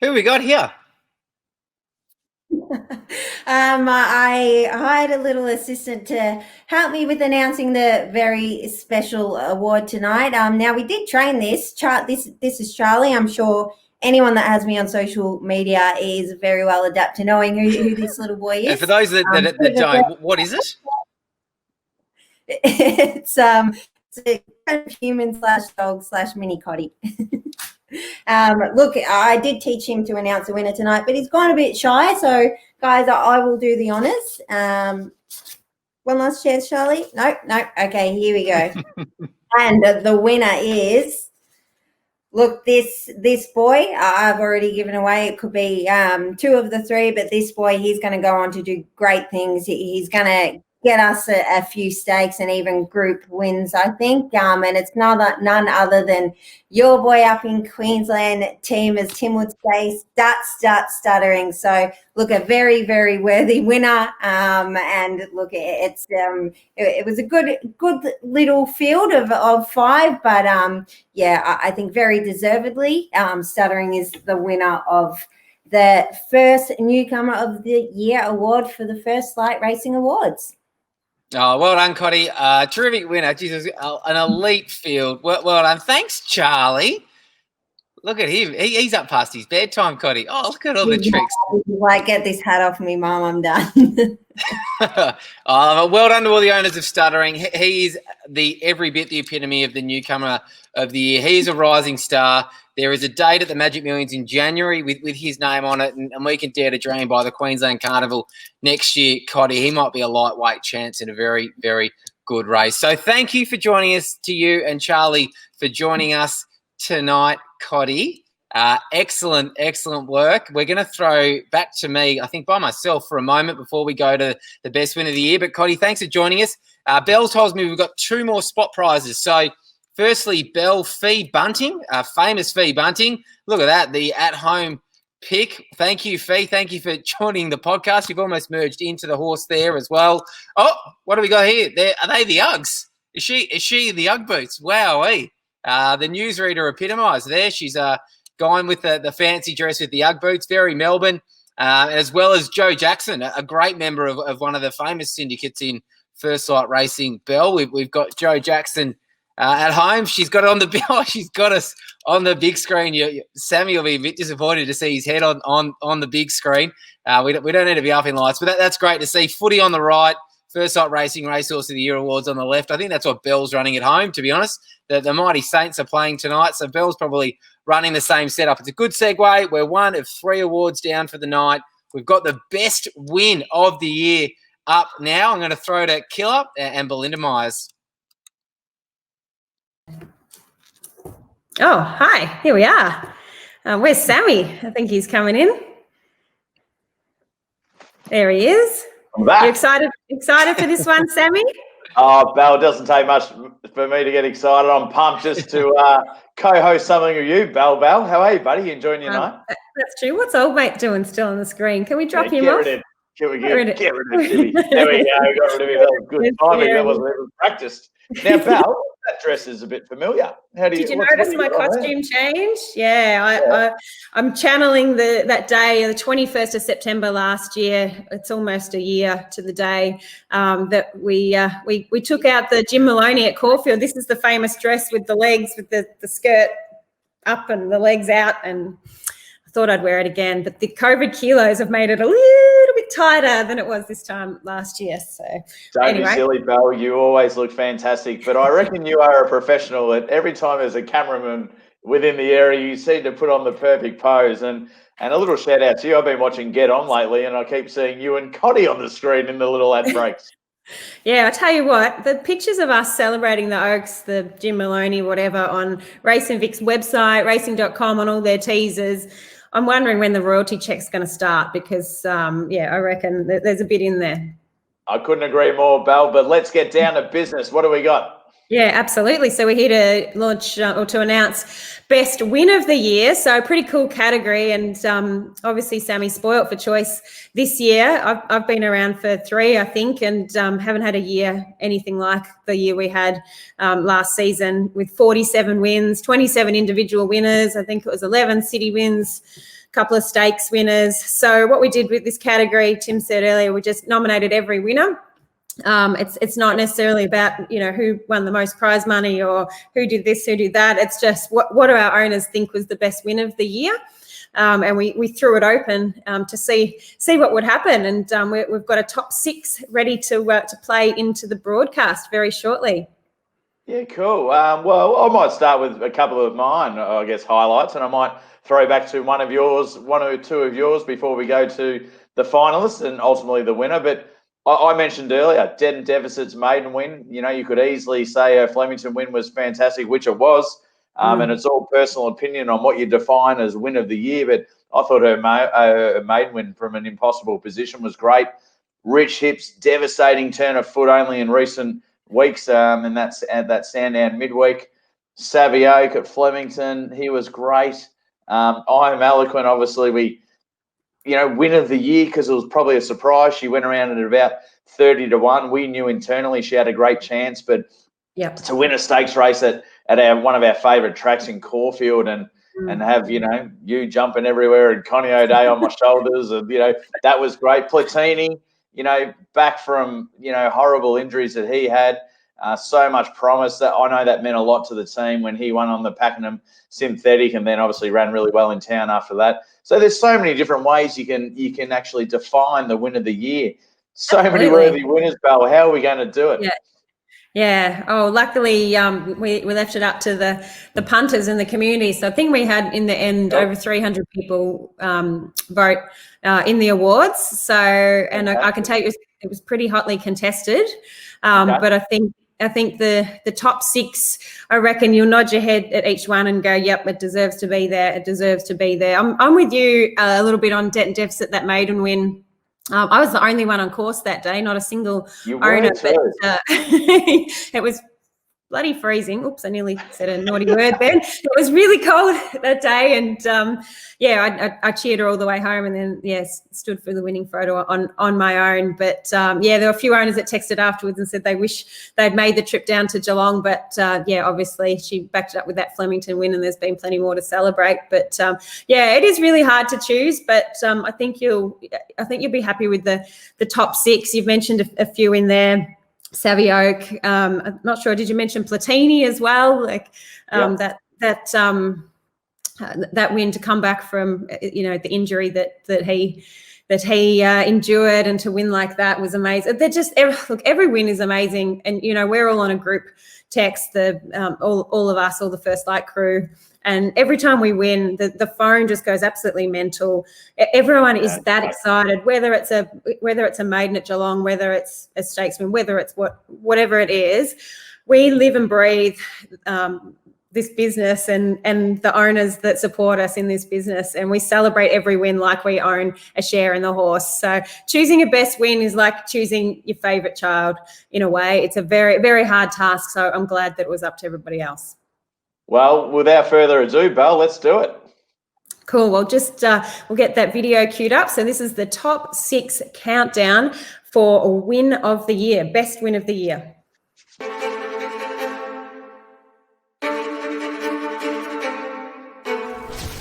Who we got here? I hired a little assistant to help me with announcing the very special award tonight. Now we did train this. This is Charlie. I'm sure anyone that has me on social media is very well adept to knowing who this little boy is. And for those that don't, what is it? It's a kind of human/dog/mini Cotty. Look, I did teach him to announce the winner tonight, but he's gone a bit shy. So, guys, I will do the honours. One last chance, Charlie. No. Okay, here we go. And the winner is, look, this boy. I've already given away. It could be 2 of the 3, but this boy, he's going to go on to do great things. He's going to get us a few stakes and even group wins, I think. And it's none other than your boy up in Queensland, team, as Tim would say, start stuttering. So look, a very, very worthy winner. And look, it was a good little field of 5, but yeah, I think very deservedly, Stuttering is the winner of the first Newcomer of the Year award for the First Light Racing Awards. Oh, well done, Cotty. Terrific winner. Jesus, an elite field. Well done. Thanks, Charlie. Look at him. He's up past his bedtime, Cotty. Oh, look at all the tricks. Like, get this hat off me, Mum. I'm done. Well done to all the owners of Stuttering. He is every bit the epitome of the Newcomer of the Year. He is a rising star. There is a date at the Magic Millions in January with his name on it, and we can dare to dream by the Queensland Carnival next year. Cotty, he might be a lightweight chance in a very, very good race. So thank you for joining us, to you and Charlie for joining us tonight, Cotty. Excellent work. We're going to throw back to me, I think, by myself for a moment before we go to the best win of the year. But, Cotty, thanks for joining us. Belle tells me we've got 2 more spot prizes. So, firstly, Belle, Fee Bunting, famous Fee Bunting. Look at that, the at-home pick. Thank you, Fee. Thank you for joining the podcast. You've almost merged into the horse there as well. Oh, what do we got here? Are they the Uggs? Is she the Ugg boots? Wowee. The newsreader epitomised there. She's going with the fancy dress with the Ugg boots. Very Melbourne. As well as Joe Jackson, a great member of one of the famous syndicates in First Light Racing. Belle, we've got Joe Jackson at home. She's got it on she's got us on the big screen. Sammy will be a bit disappointed to see his head on the big screen. We don't need to be up in lights, but that's great to see. Footy on the right, First Light Racing Racehorse of the Year awards on the left. I think that's what Belle's running at home, to be honest. The Mighty Saints are playing tonight, so Belle's probably running the same setup. It's a good segue. We're 1 of 3 awards down for the night. We've got the best win of the year up now. I'm going to throw to Killer and Belinda Myers. Oh, hi. Here we are. Where's Sammy? I think he's coming in. There he is. I'm back. You excited for this one, Sammy? Oh, Belle, it doesn't take much for me to get excited. I'm pumped just to co-host something with you, Belle. How are you, buddy? You enjoying your night? That's true. What's old mate doing still on the screen? Can we drop him off? Get rid of Jimmy. There we go. Got rid of him. That was good timing. That wasn't even practiced. Now, Belle, that dress is a bit familiar. Did you notice my costume change? Yeah, I'm channeling that day, the 21st of September last year. It's almost a year to the day that we took out the Jim Maloney at Caulfield. This is the famous dress with the legs, with the skirt up and the legs out, and I thought I'd wear it again, but the COVID kilos have made it a little bit tighter than it was this time last year. So don't be silly, Belle. You always look fantastic, but I reckon you are a professional. At every time there's a cameraman within the area, you seem to put on the perfect pose. And a little shout out to you. I've been watching Get On lately, and I keep seeing you and Cotty on the screen in the little ad breaks. Yeah, I tell you what, the pictures of us celebrating the Oaks, the Jim Maloney, whatever, on Racing Vic's website, racing.com, on all their teasers. I'm wondering when the royalty check's going to start because, I reckon there's a bit in there. I couldn't agree more, Belle, but let's get down to business. What do we got? Yeah, absolutely. So we're here to launch or to announce best win of the year. So pretty cool category. And obviously Sammy spoilt for choice this year. I've been around for 3, I think, and haven't had a year anything like the year we had last season with 47 wins, 27 individual winners. I think it was 11 city wins, a couple of stakes winners. So what we did with this category, Tim said earlier, we just nominated every winner. It's not necessarily about, you know, who won the most prize money or who did this, who did that. It's just what do our owners think was the best win of the year. And we threw it open to see what would happen. And we've got a top 6 ready to play into the broadcast very shortly. Yeah, cool. Well, I might start with a couple of mine, I guess, highlights, and I might throw back to one or two of yours before we go to the finalists and ultimately the winner. But I mentioned earlier, Dead Deficit's maiden win. You know, you could easily say her Flemington win was fantastic, which it was. And it's all personal opinion on what you define as win of the year. But I thought her maiden win from an impossible position was great. Rich Hips, devastating turn of foot only in recent weeks, and that's at that Sandown midweek. Savvy Oak at Flemington, he was great. I Am Eloquent, obviously, win of the year because it was probably a surprise. She went around at about 30-1. We knew internally she had a great chance, but to win a stakes race at one of our favourite tracks in Caulfield and have, you jumping everywhere and Connie O'Day on my shoulders, and, that was great. Platini, back from, horrible injuries that he had, so much promise. That I know that meant a lot to the team when he won on the Pakenham synthetic, and then obviously ran really well in town after that. So there's so many different ways you can actually define the win of the year. So many worthy winners, Belle. How are we going to do it? Yeah. Oh, luckily we left it up to the punters in the community. So I think we had in the end over 300 people vote in the awards. So, and I can tell you it was pretty hotly contested. But I think the top 6, I reckon you'll nod your head at each one and go, yep, it deserves to be there. It deserves to be there. I'm with you a little bit on Debt and Deficit, that maiden win. I was the only one on course that day, not a single owner. But, it was bloody freezing. Oops, I nearly said a naughty word then. It was really cold that day, and I cheered her all the way home, and then stood for the winning photo on my own. But there were a few owners that texted afterwards and said they wish they'd made the trip down to Geelong. But obviously she backed it up with that Flemington win, and there's been plenty more to celebrate. But it is really hard to choose. But I think you'll be happy with the top 6. You've mentioned a few in there. Savvy Oak. I'm not sure. Did you mention Platini as well? That win to come back from the injury that he endured, and to win like that was amazing. They're just every win is amazing, and we're all on a group text. All of us, all the First Light crew. And every time we win, the phone just goes absolutely mental. Everyone is that excited, whether it's a maiden at Geelong, whether it's a stakes win, whether it's whatever it is. We live and breathe this business and the owners that support us in this business, and we celebrate every win like we own a share in the horse. So choosing a best win is like choosing your favourite child in a way. It's a very, very hard task. So I'm glad that it was up to everybody else. Well, without further ado, Belle, let's do it. Cool. Well, just we'll get that video queued up. So this is the top 6 countdown for a win of the year, best win of the year.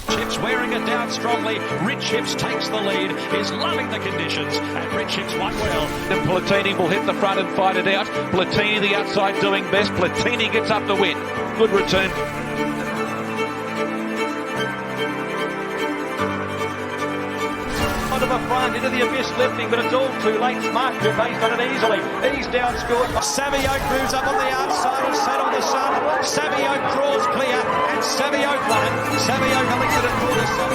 Chips wearing it down strongly. Rich Hips takes the lead. Is loving the conditions, and Rich Hips won well. And Platini will hit the front and fight it out. Platini the outside doing best. Platini gets up the win. Good return. Onto the front, into the abyss lifting, but it's all too late. Mark Gervais done it easily. He's down scored. Savvy Oak moves up on the outside of Saddle the Sun. Savvy Oak crawls clear, and Savvy Oak won it. Savvy Oak elected it for the Sun.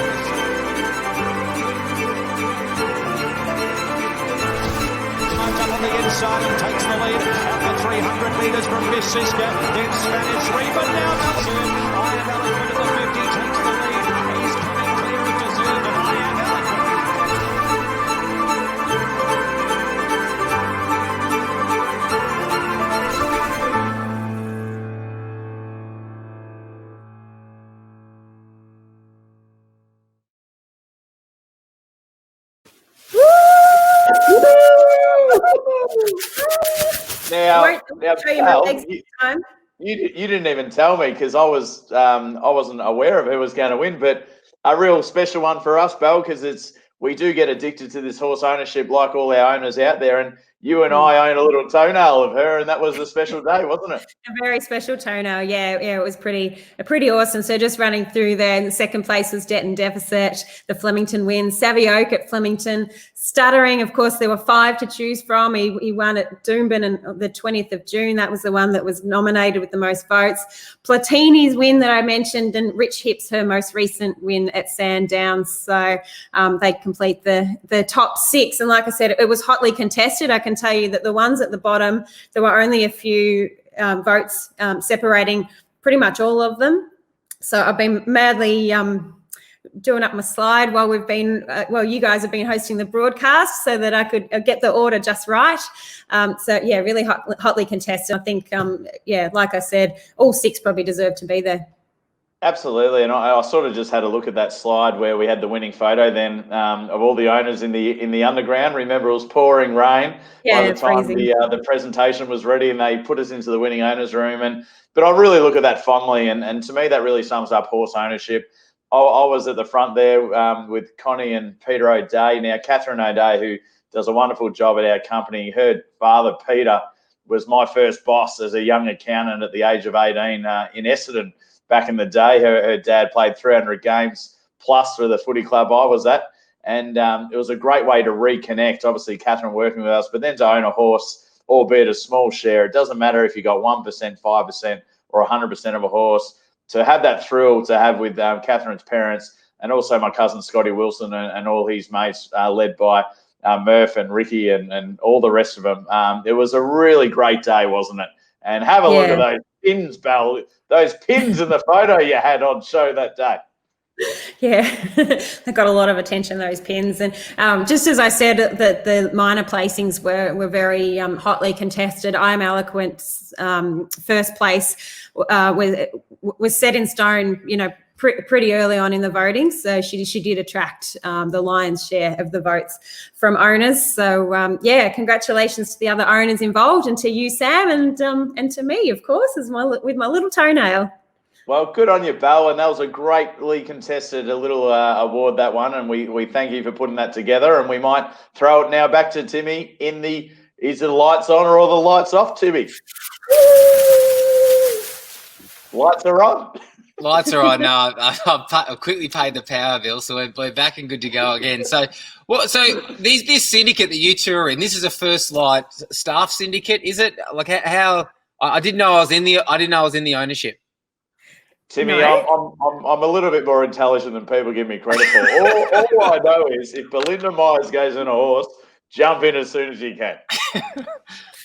Up on the inside and takes the lead out the 300 metres from Miss Siska. Then Spanish Reaper now comes in. I Am Eloquent at the 50 takes the lead. He's coming clear as deserved, and I Am Eloquent. Now you didn't even tell me, because I wasn't aware of who was going to win. But a real special one for us, Belle, because we do get addicted to this horse ownership like all our owners out there. And you and I own a little toenail of her, and that was a special day, wasn't it? A very special toenail, yeah, it was pretty awesome. So just running through there, and the second place was Debt and Deficit, the Flemington win, Savvy Oak at Flemington, Stuttering, of course, there were 5 to choose from. He won at Doomben on the 20th of June. That was the one that was nominated with the most votes. Platini's win that I mentioned, and Rich Hips, her most recent win at Sandown. So they complete the top 6. And like I said, it was hotly contested. I can tell you that the ones at the bottom, there were only a few votes separating pretty much all of them. So I've been madly doing up my slide while we've been, you guys have been hosting the broadcast so that I could get the order just right. So yeah, really hotly contested. I think, like I said, all 6 probably deserve to be there. Absolutely, and I sort of just had a look at that slide where we had the winning photo then of all the owners in the underground. Remember, it was pouring rain by the time the presentation was ready, and they put us into the winning owners room. But I really look at that fondly, and to me that really sums up horse ownership. I was at the front there with Connie and Peter O'Day. Now, Catherine O'Day, who does a wonderful job at our company, her father, Peter, was my first boss as a young accountant at the age of 18 in Essendon back in the day. Her dad played 300 games plus for the footy club I was at. And it was a great way to reconnect, obviously, Catherine working with us, but then to own a horse, albeit a small share. It doesn't matter if you got 1%, 5%, or 100% of a horse. To have that thrill to have with Catherine's parents and also my cousin Scotty Wilson and all his mates led by Murph and Ricky and all the rest of them. It was a really great day, wasn't it? And have a look at those pins, Belle. Those pins in the photo you had on show that day. Yeah, they got a lot of attention, those pins. And just as I said, the minor placings were very hotly contested. I Am Eloquent's first place was set in stone, pretty early on in the voting. So she did attract the lion's share of the votes from owners. So congratulations to the other owners involved, and to you, Sam, and to me, of course, with my little toenail. Well, good on you, Belle, and that was a greatly contested little award, that one, and we thank you for putting that together. And we might throw it now back to Timmy is the lights on or the lights off, Timmy? Lights are on. Lights are on. No, I've quickly paid the power bill, so we're back and good to go again. So, this syndicate that you two are in, this is a First Light staff syndicate, is it? Like how? I didn't know I was in the ownership. Timmy, no. I'm a little bit more intelligent than people give me credit for. All I know is if Belinda Myers goes in a horse, jump in as soon as you can.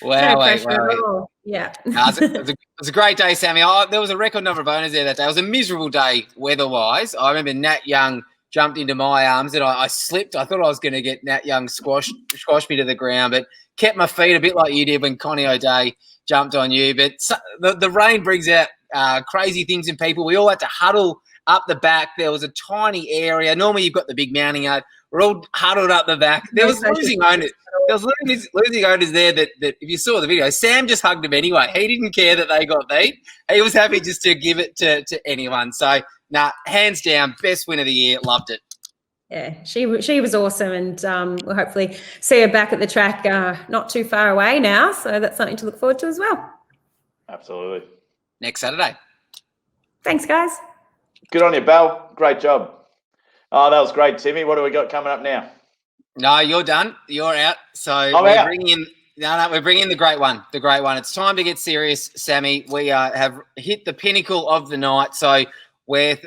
Wow. Yeah. It was a great day, Sammy. There was a record number of owners there that day. It was a miserable day weather-wise. I remember Nat Young jumped into my arms and I slipped. I thought I was going to get Nat Young squash me to the ground, but kept my feet a bit like you did when Connie O'Day jumped on you. But the rain brings out crazy things in people. We all had to huddle up the back. There was a tiny area. Normally you've got the big mounting yard. We're all huddled up the back. There was losing owners. There was losing owners there that if you saw the video, Sam just hugged him anyway. He didn't care that they got beat. He was happy just to give it to anyone. So, hands down, best win of the year. Loved it. Yeah, she was awesome, and we'll hopefully see her back at the track not too far away now. So that's something to look forward to as well. Absolutely. Next Saturday. Thanks, guys. Good on you, Belle. Great job. Oh, that was great, Timmy. What do we got coming up now? No, you're done. You're out. So bringing in we're bringing in the great one. The great one. It's time to get serious, Sammy. We have hit the pinnacle of the night. So with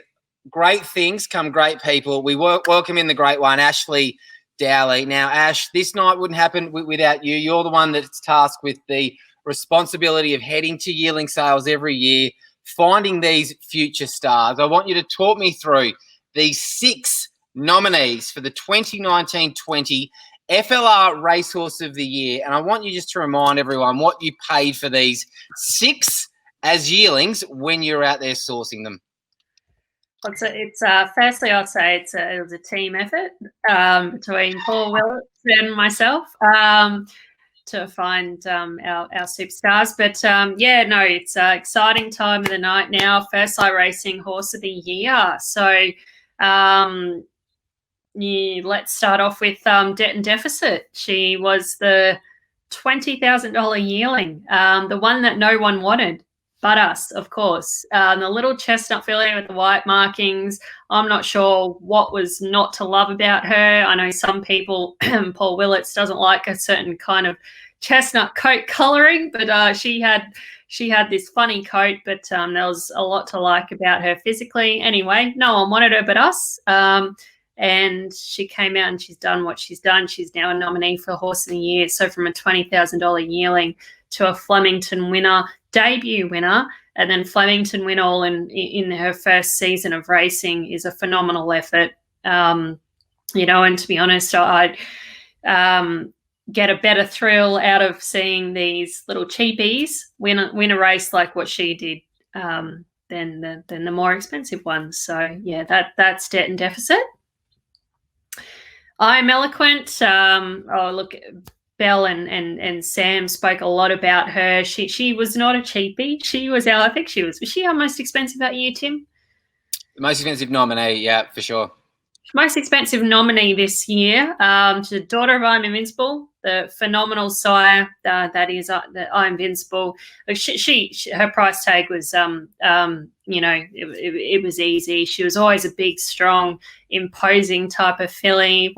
great things come great people. We welcome in the great one, Ashley Dowley. Now, Ash, this night wouldn't happen without you. You're the one that's tasked with the responsibility of heading to yearling sales every year, finding these future stars. I want you to talk me through these 6 nominees for the 2019-20 FLR Racehorse of the Year. And I want you just to remind everyone what you paid for these 6 as yearlings when you're out there sourcing them. It's firstly, I'd say it was a team effort between Paul Willits and myself to find our superstars. But it's an exciting time of the night now. First Light Racing Horse of the Year. So Let's start off with Debt and Deficit. She was the $20,000 yearling, the one that no one wanted but us, of course. The little chestnut filly with the white markings. I'm not sure what was not to love about her. I know some people, Paul Willits doesn't like a certain kind of chestnut coat colouring, but she had this funny coat, but there was a lot to like about her physically. Anyway, no one wanted her but us. And she came out and she's done what she's done. She's now a nominee for Horse of the Year. So from a $20,000 yearling to a Flemington winner, debut winner, and then Flemington win all in her first season of racing is a phenomenal effort. And to be honest, I get a better thrill out of seeing these little cheapies win a race like what she did than the more expensive ones. So yeah, that's Debt and Deficit. I'm Eloquent. Belle and Sam spoke a lot about her. She was not a cheapie. Was she our most expensive that year, Tim? The most expensive nominee, yeah, for sure. Most expensive nominee this year. She's a daughter of I'm Invincible, the phenomenal sire that is I'm Invincible. Her price tag was it was easy. She was always a big, strong, imposing type of filly.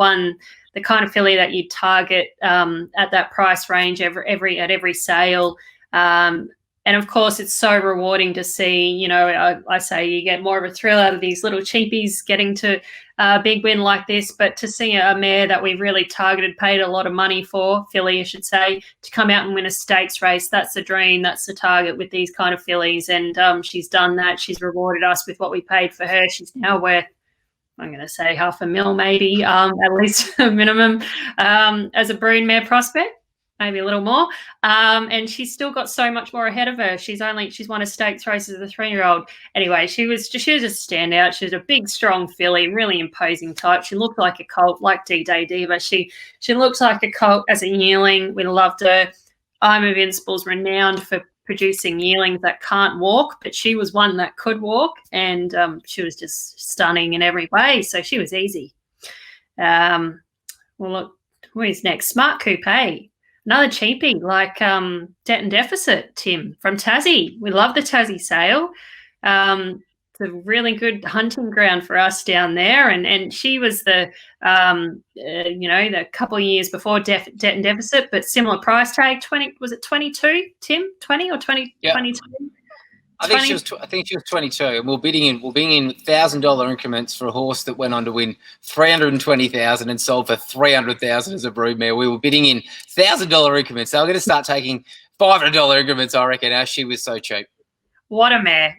The kind of filly that you target at that price range at every sale. And of course, it's so rewarding to see, I say you get more of a thrill out of these little cheapies getting to a big win like this, but to see a mare that we really targeted, paid a lot of money for, filly, I should say, to come out and win a stakes race, that's the dream, that's the target with these kind of fillies. And she's done that. She's rewarded us with what we paid for her. She's now worth, I'm going to say $500,000 maybe, at least a minimum, as a broodmare prospect, maybe a little more. And she's still got so much more ahead of her. She's won a stakes race as a 3-year-old. Anyway, she was just a standout. She was a big, strong filly, really imposing type. She looked like a colt, like D-Day Diva. She looked like a colt as a yearling. We loved her. I'm Invincible's renowned for producing yearlings that can't walk, but she was one that could walk, and she was just stunning in every way. So she was easy. Well, look, who's next? Smart Coupe, another cheapie like Debt and Deficit, Tim, from Tassie. We love the Tassie sale. It's a really good hunting ground for us down there, and she was the couple of years before Debt and Deficit, but similar price tag. 20, was it 22, Tim? 20 or 20? Yep. 22. I think she was 22, and we're bidding in $1,000 increments for a horse that went on to win $320,000 and sold for $300,000 as a broodmare. We were bidding in $1,000 increments, so we're going to start taking $500 increments, I reckon. As she was so cheap. What a mare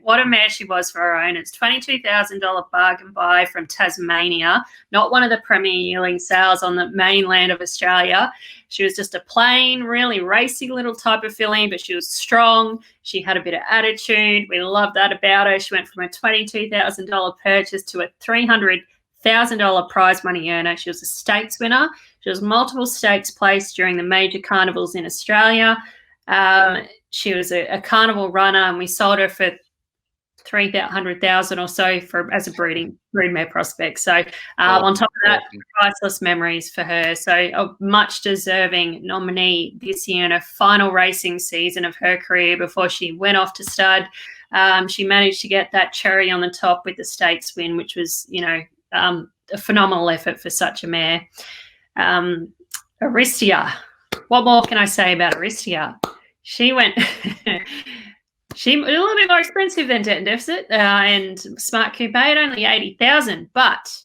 she was for her own. It's $22,000 bargain buy from Tasmania, not one of the premier yearling sales on the mainland of Australia. She was just a plain, really racy little type of filly, but she was strong. She had a bit of attitude. We loved that about her. She went from a $22,000 purchase to a $300,000 prize money earner. She was a stakes winner. She was multiple stakes placed during the major carnivals in Australia. She was a carnival runner, and we sold her for $300,000 or so as a broodmare prospect. So on top of that, priceless memories for her. So a much deserving nominee this year in a final racing season of her career before she went off to stud. She managed to get that cherry on the top with the stakes win, which was, a phenomenal effort for such a mare. Aristia. What more can I say about Aristia? She went she a little bit more expensive than Debt and Deficit and Smart Coupe at only $80,000, but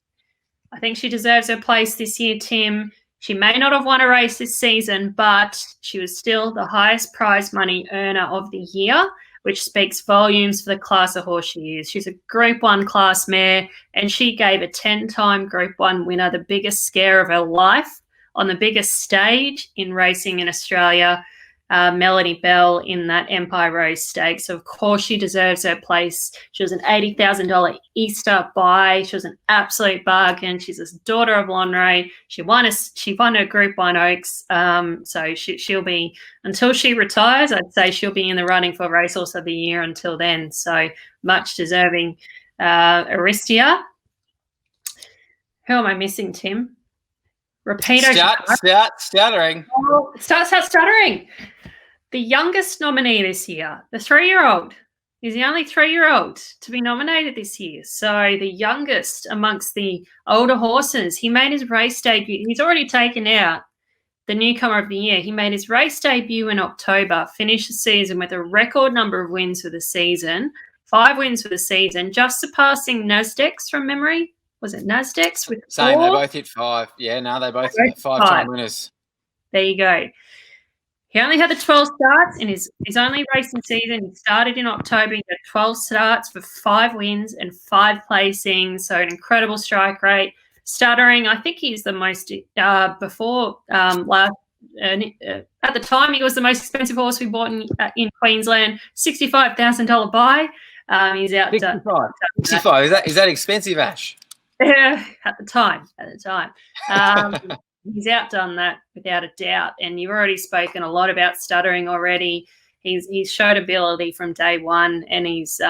I think she deserves her place this year, Tim. She may not have won a race this season, but she was still the highest prize money earner of the year, which speaks volumes for the class of horse she is. She's a Group 1 class mare, and she gave a 10-time Group 1 winner the biggest scare of her life on the biggest stage in racing in Australia. Melody Bell in that Empire Rose Stakes. So of course she deserves her place. She was an $80,000 Easter buy. She was an absolute bargain. She's a daughter of Lonray. She won her Group 1 Oaks. So she'll be, until she retires, I'd say she'll be in the running for Racehorse of the Year until then. So much deserving. Aristia. Who am I missing, Tim? Rapido. Stuttering. Oh, start stuttering. The youngest nominee this year, the 3-year-old. He's the only 3-year-old to be nominated this year. So the youngest amongst the older horses. He made his race debut. He's already taken out the newcomer of the year. He made his race debut in October, finished the season with a record number of wins for the season, 5 wins for the season, just surpassing Nasdaq's from memory. Was it Nasdaq's with 4? Same, they both hit 5. Yeah, no, they both hit 5-time winners. There you go. He only had the 12 starts in his only racing season. He started in October. He had 12 starts for 5 wins and 5 placings. So an incredible strike rate. Stuttering, I think he's the most before last. At the time, he was the most expensive horse we bought in Queensland. $65,000 buy. He's out. 65. Is that expensive, Ash? Yeah, at the time. He's outdone that without a doubt. And you've already spoken a lot about stuttering already. He's showed ability from day one, and he's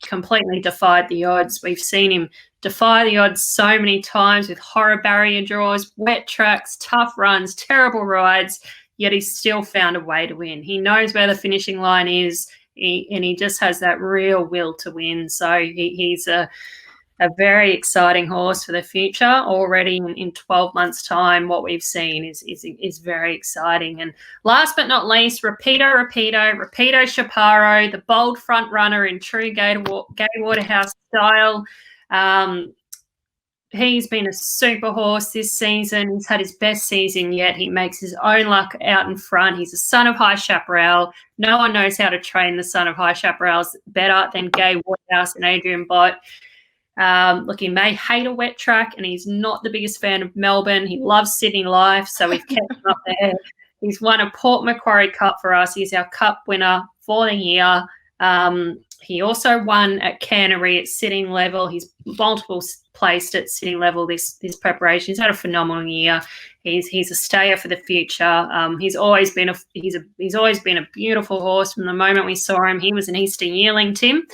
completely defied the odds. We've seen him defy the odds so many times with horror barrier draws, wet tracks, tough runs, terrible rides, yet he's still found a way to win. He knows where the finishing line is, and he just has that real will to win. So he's a very exciting horse for the future. Already in 12 months' time, what we've seen is very exciting. And last but not least, Rapido Chaparro, the bold front runner in true Gay Waterhouse style. He's been a super horse this season. He's had his best season yet. He makes his own luck out in front. He's a son of High Chaparral. No one knows how to train the son of High Chaparrals better than Gay Waterhouse and Adrian Bott. Look, he may hate a wet track, and he's not the biggest fan of Melbourne. He loves Sydney Life, so we've kept him up there. He's won a Port Macquarie Cup for us. He's our cup winner for the year. He also won at Canterbury at sitting level. He's multiple placed at sitting level this preparation. He's had a phenomenal year. He's a stayer for the future. He's always been a beautiful horse from the moment we saw him. He was an Easter yearling, Tim.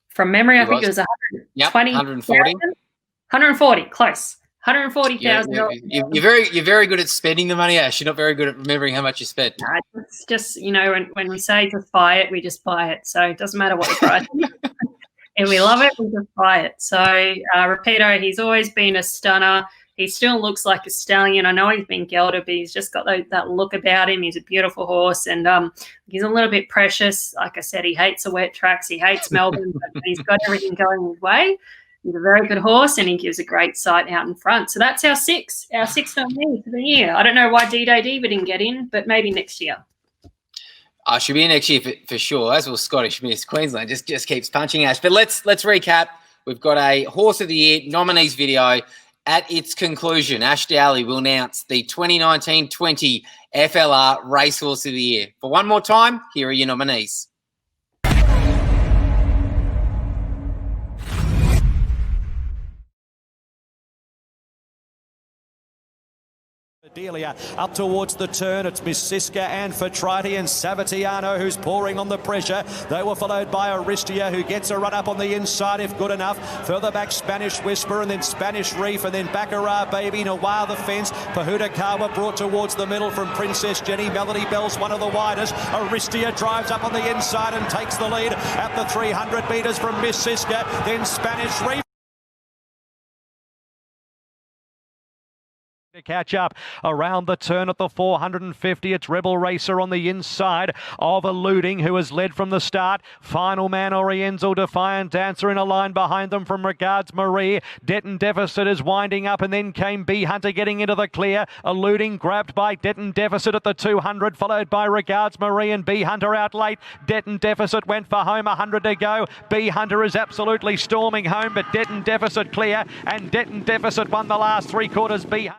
From memory, I think it was 120. 140. 140, close. 140,000. You're very good at spending the money, Ash. You're not very good at remembering how much you spent. It's just, when we say just buy it, we just buy it. So it doesn't matter what the price is. If we love it, we just buy it. So Rapido, he's always been a stunner. He still looks like a stallion. I know he's been gelded, but he's just got that look about him. He's a beautiful horse, and he's a little bit precious. Like I said, he hates the wet tracks. He hates Melbourne, but he's got everything going his way. He's a very good horse, and he gives a great sight out in front. So that's our six nominee for the year. I don't know why D-Day Diva didn't get in, but maybe next year. Should be in next year for sure. As will Scottish Miss Queensland. Just keeps punching, Ash. But let's recap. We've got a Horse of the Year nominees video. At its conclusion, Ash Dowley will announce the 2019-20 FLR Racehorse of the Year. For one more time, here are your nominees. Delia up towards the turn. It's Miss Siska and Fatriti and Savatiano who's pouring on the pressure. They were followed by Aristia, who gets a run up on the inside if good enough. Further back Spanish Whisper, and then Spanish Reef, and then Baccarat Baby. Nawar the fence. Pahuta Kawa brought towards the middle from Princess Jenny. Melody Bell's one of the widest. Aristia drives up on the inside and takes the lead at the 300 metres from Miss Siska. Then Spanish Reef to catch up around the turn at the 450. It's Rebel Racer on the inside of Eluding, who has led from the start. Final Man Oriental, Defiant Dancer in a line behind them from Regards Marie. Detton Deficit is winding up, and then came B Hunter getting into the clear. Eluding grabbed by Detton Deficit at the 200, followed by Regards Marie and B Hunter out late. Detton Deficit went for home, 100 to go. B Hunter is absolutely storming home, but Detton Deficit clear, and Detton Deficit won the last 3 quarters. B Hunter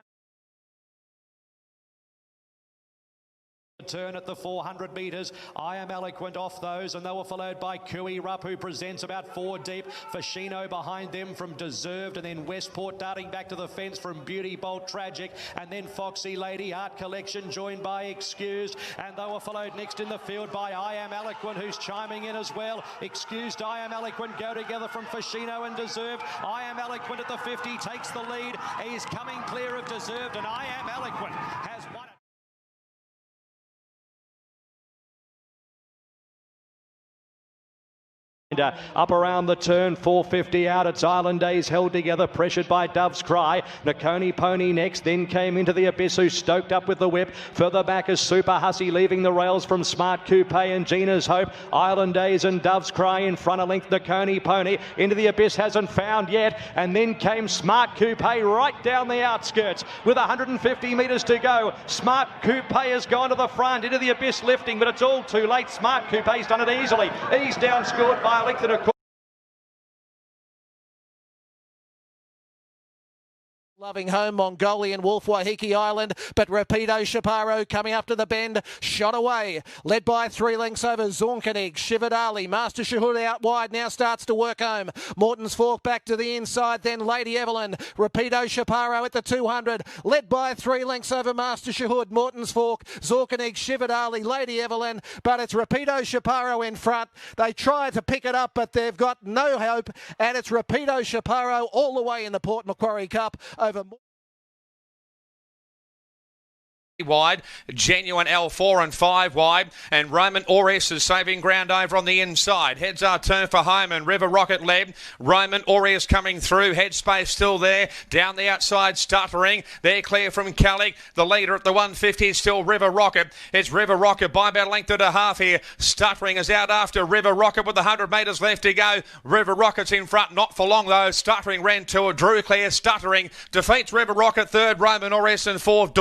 turn at the 400 metres. I Am Eloquent off those, and they were followed by Kui Rupp, who presents about 4 deep. Fashino behind them from Deserved, and then Westport darting back to the fence from Beauty Bolt Tragic, and then Foxy Lady Art Collection joined by Excused, and they were followed next in the field by I Am Eloquent, who's chiming in as well. Excused, I Am Eloquent go together from Fashino and Deserved. I Am Eloquent at the 50 takes the lead. He's coming clear of Deserved, and I Am Eloquent has won it. Up around the turn, 450 out. It's Island Days held together, pressured by Dove's Cry. Nakoni Pony next, then came into the Abyss, who stoked up with the whip. Further back is Super Hussy leaving the rails from Smart Coupe and Gina's Hope. Island Days and Dove's Cry in front of length. Nakoni Pony into the Abyss hasn't found yet, and then came Smart Coupe right down the outskirts with 150 metres to go. Smart Coupe has gone to the front into the Abyss lifting, but it's all too late. Smart Coupe's done it easily. He's down scored by a length and a quarter. Loving home, Mongolian Wolf, Waiheke Island, but Rapido Chaparro coming up to the bend, shot away, led by 3 lengths over Zornkonig, Shivered Ali, Master Shahud out wide, now starts to work home. Morton's Fork back to the inside, then Lady Evelyn, Rapido Chaparro at the 200, led by 3 lengths over Master Shahud, Morton's Fork, Zorkonig, Shivered Ali, Lady Evelyn, but it's Rapido Chaparro in front. They try to pick it up, but they've got no hope, and it's Rapido Chaparro all the way in the Port Macquarie Cup over wide, Genuine L4 and 5 wide, and Roman Aureus is saving ground over on the inside. Heads are turned for home, and River Rocket led. Roman Aureus coming through, headspace still there, down the outside stuttering. They're clear from Calic. The leader at the 150 is still River Rocket. It's River Rocket by about a length and a half here. Stuttering is out after River Rocket with 100 metres left to go. River Rocket's in front, not for long though. Stuttering ran to a Drew Clear. Stuttering defeats River Rocket third, Roman Aureus and fourth.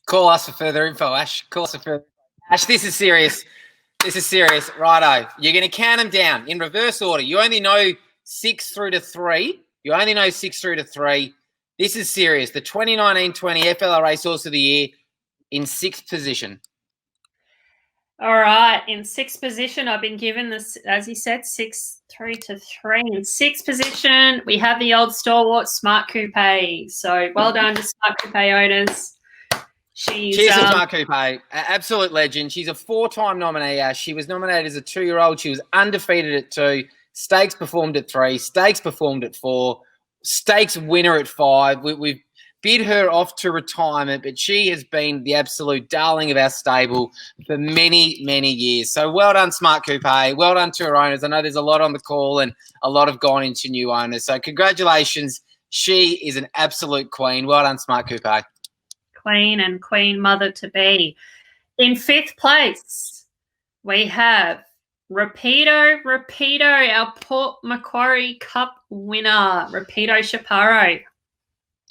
Call us for further info, Ash. Call us for further. Ash, this is serious. This is serious. Righto. You're going to count them down in reverse order. You only know 6 through to 3. You only know 6 through to 3. This is serious. The 2019-20 FLR Racehorse of the Year in 6th position. All right, in 6th position, I've been given this, as you said, 6 3 to 3. In 6th position, we have the old stalwart Smart Coupe. So well done to Smart Coupe owners. Cheers to Smart Coupe, absolute legend. She's a 4-time nominee, Ash. She was nominated as a 2-year-old. She was undefeated at 2. Stakes performed at 3. Stakes performed at 4. Stakes winner at 5. We've bid her off to retirement, but she has been the absolute darling of our stable for many, many years. So well done, Smart Coupe. Well done to her owners. I know there's a lot on the call and a lot have gone into new owners. So congratulations. She is an absolute queen. Well done, Smart Coupe. Queen and Queen Mother to be. In 5th place, we have Rapido, our Port Macquarie Cup winner, Rapido Chaparro.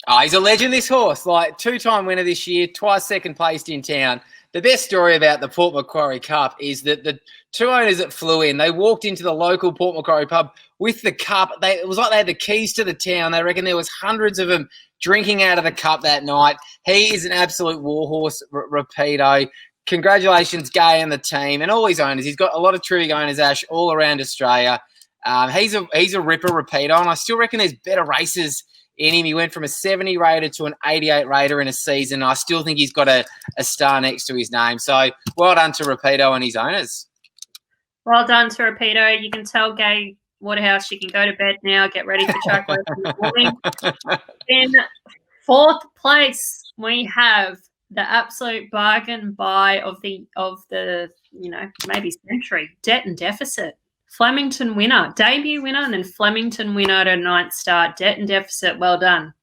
Oh, he's a legend, this horse. Like 2-time winner this year, twice second placed in town. The best story about the Port Macquarie Cup is that the 2 owners that flew in, they walked into the local Port Macquarie pub with the cup. It was like they had the keys to the town. They reckon there was hundreds of them drinking out of the cup that night. He is an absolute warhorse, Rapido. Congratulations, Gay and the team and all his owners. He's got a lot of terrific owners, Ash, all around Australia. He's a ripper, Rapido, and I still reckon there's better races in him. He went from a 70 rater to an 88 rater in a season. I still think he's got a star next to his name. So well done to Rapido and his owners. Well done to Rapido. You can tell Gay Waterhouse she can go to bed now, get ready for track work in the morning. In 4th place, we have the absolute bargain buy of the maybe century, Debt and Deficit. Flemington winner, debut winner, and then Flemington winner to 9th start. Debt and Deficit, well done.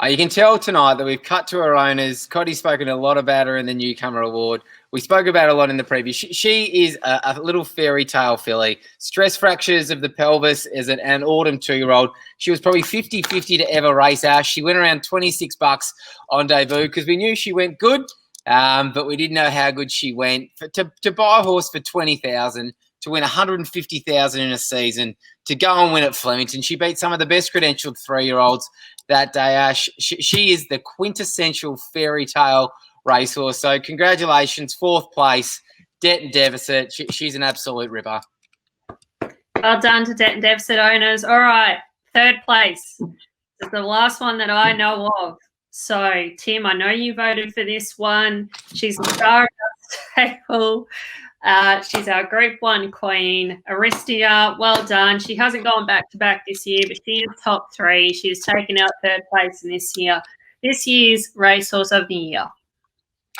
You can tell tonight that we've cut to her owners. Coddy's spoken a lot about her in the Newcomer Award. We spoke about her a lot in the preview. She is a little fairy tale filly. Stress fractures of the pelvis as an autumn 2-year-old. She was probably 50-50 to ever race, Ash. She went around $26 on debut because we knew she went good, but we didn't know how good she went. To buy a horse for $20,000, to win 150,000 in a season, to go and win at Flemington. She beat some of the best credentialed 3-year-olds that day, Ash. She is the quintessential fairy tale racehorse. So congratulations, 4th place, Debt and Deficit. She's an absolute ripper. Well done to Debt and Deficit owners. All right, 3rd place. This is the last one that I know of. So, Tim, I know you voted for this one. She's the star of our stable. She's our Group 1 queen. Aristia, well done. She hasn't gone back-to-back this year, but she is top 3. She's taken out 3rd place in this year's Racehorse of the Year.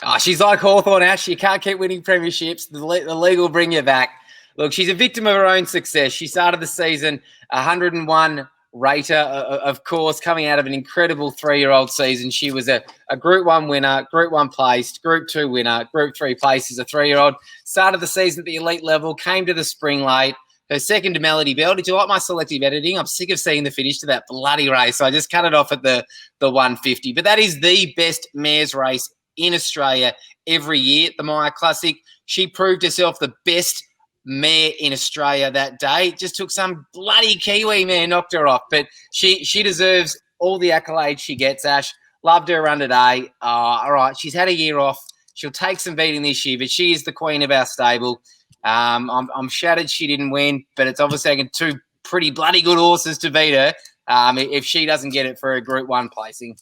Oh, she's like Hawthorn, Ash. You can't keep winning premierships. The league will bring you back. Look, she's a victim of her own success. She started the season 101 rater, of course, coming out of an incredible 3-year-old season. She was a Group 1 winner, Group 1 placed, Group 2 winner, Group 3 placed as a 3-year-old. Started the season at the elite level, came to the spring late. Her second to Melody Bell. Did you like my selective editing? I'm sick of seeing the finish to that bloody race. So I just cut it off at the 150. But that is the best mares race in Australia every year, the Maya Classic. She proved herself the best mare in Australia that day. Just took some bloody Kiwi mare, knocked her off. But she deserves all the accolades she gets, Ash. Loved her run today. All right, she's had a year off. She'll take some beating this year, but she is the queen of our stable. I'm shattered she didn't win, but it's obviously taken 2 pretty bloody good horses to beat her if she doesn't get it for a Group 1 placing.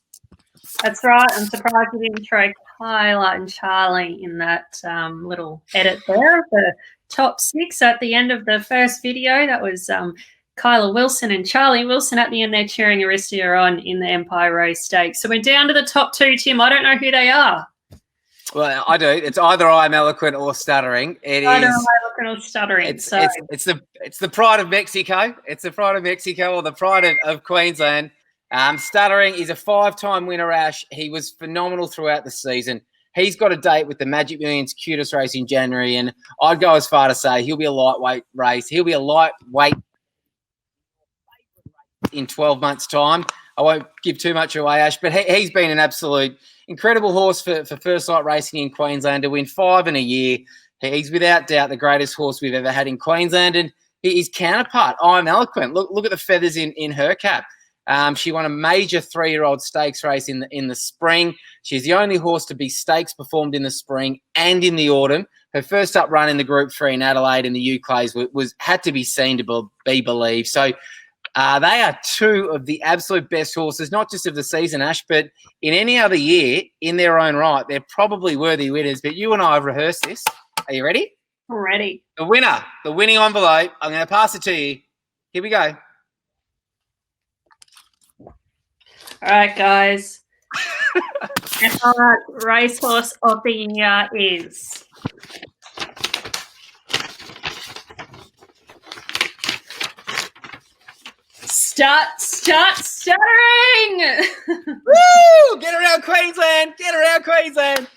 That's right. I'm surprised you didn't throw Kyla and Charlie in that little edit there. The top 6 at the end of the first video. That was Kyla Wilson and Charlie Wilson at the end there cheering Aristia on in the Empire Rose Stakes. So we're down to the top 2, Tim. I don't know who they are. Well, I do. It's either I'm eloquent or stuttering. Either I'm eloquent or stuttering. It's the pride of Mexico. It's the pride of Mexico or the pride of Queensland. Stuttering is a 5-time winner, Ash. He was phenomenal throughout the season. He's got a date with the Magic Millions Cutest race in January, and I'd go as far to say he'll be a lightweight race. He'll be a lightweight in 12 months' time. I won't give too much away, Ash, but he's been an absolute incredible horse for First Light Racing in Queensland to win 5 in a year. He's without doubt the greatest horse we've ever had in Queensland, and his counterpart, I'm Eloquent. Look at the feathers in her cap. She won a major 3-year-old stakes race in the spring. She's the only horse to be stakes performed in the spring and in the autumn. Her first up run in the Group 3 in Adelaide in the UClays had to be seen to be believed. So they are 2 of the absolute best horses, not just of the season, Ash, but in any other year in their own right. They're probably worthy winners, but you and I have rehearsed this. Are you ready? I'm ready. The winner, the winning envelope. I'm going to pass it to you. Here we go. All right, guys. Our Racehorse of the Year is stuttering. Woo! Get around Queensland. Get around Queensland.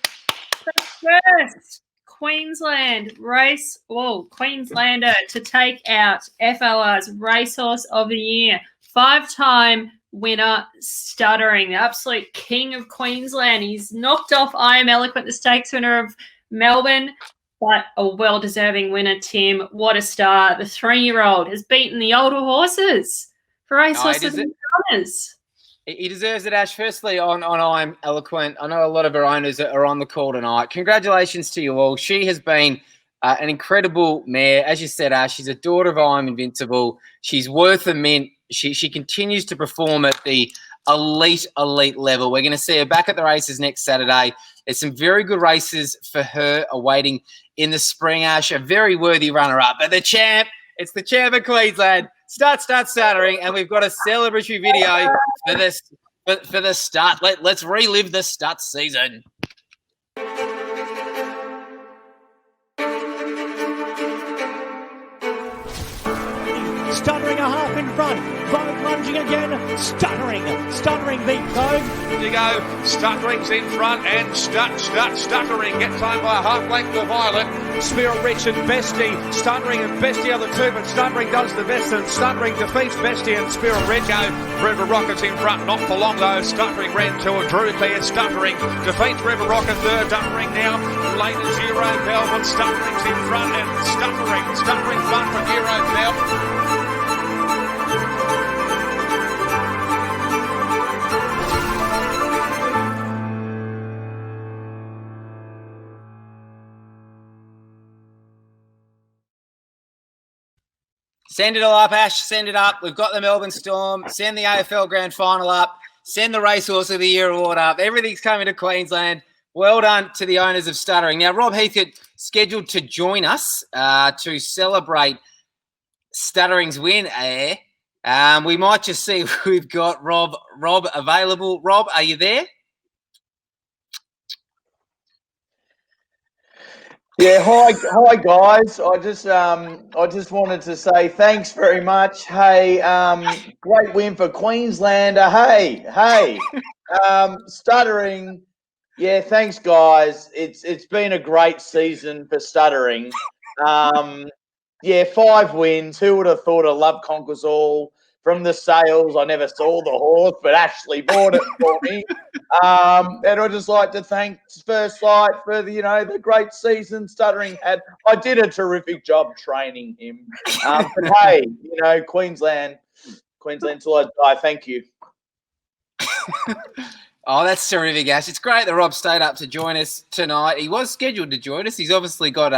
The first Queenslander to take out FLR's Racehorse of the Year. 5-time winner, Stuttering, the absolute king of Queensland. He's knocked off I Am Eloquent, the stakes winner of Melbourne, but a well-deserving winner, Tim. What a star. The 3-year-old has beaten the older horses for Racehorse of the Year honours. He deserves it, Ash. Firstly, on I'm Eloquent, I know a lot of our owners are on the call tonight. Congratulations to you all. She has been an incredible mare. As you said, Ash, she's a daughter of I'm Invincible. She's worth a mint. She continues to perform at the elite level. We're going to see her back at the races next Saturday. There's some very good races for her awaiting in the spring, Ash. A very worthy runner-up. But the champ, it's the champ of Queensland. Start stuttering, and we've got a celebratory video for the start. Let's relive the start season. Stuttering a half in front. Vogue lunging again. Stuttering beat Vogue. There you go. Stuttering's in front and Stuttering gets home by a half length of Violet. Spirit Rich and Bestie. Stuttering and Bestie are the two, but Stuttering does the best, and Stuttering defeats Bestie and Spirit Rich. Go. River Rocket's in front, not for long though. Stuttering ran to a Drew clear. Stuttering defeats River Rocket third. Stuttering now late as Hero Bell, but Stuttering's in front, and Stuttering front from Hero Bell. Send it all up, Ash. Send it up. We've got the Melbourne Storm. Send the AFL Grand Final up. Send the Racehorse of the Year award up. Everything's coming to Queensland. Well done to the owners of Stuttering. Now, Rob Heathcote scheduled to join us to celebrate Stuttering's win. We might just see if we've got Rob available. Rob, are you there? Yeah, hi guys. I just wanted to say thanks very much. Hey, great win for Queenslander. Hey, Stuttering. Yeah, thanks guys. It's been a great season for Stuttering. Yeah, 5 wins. Who would have thought of Love Conquers All? From the sales, I never saw the horse, but Ashley bought it for me. And I'd just like to thank First Light for the great season Stuttering had. I did a terrific job training him. But hey, Queensland till I die. Thank you. Oh, that's terrific, Ash. It's great that Rob stayed up to join us tonight. He was scheduled to join us. He's obviously got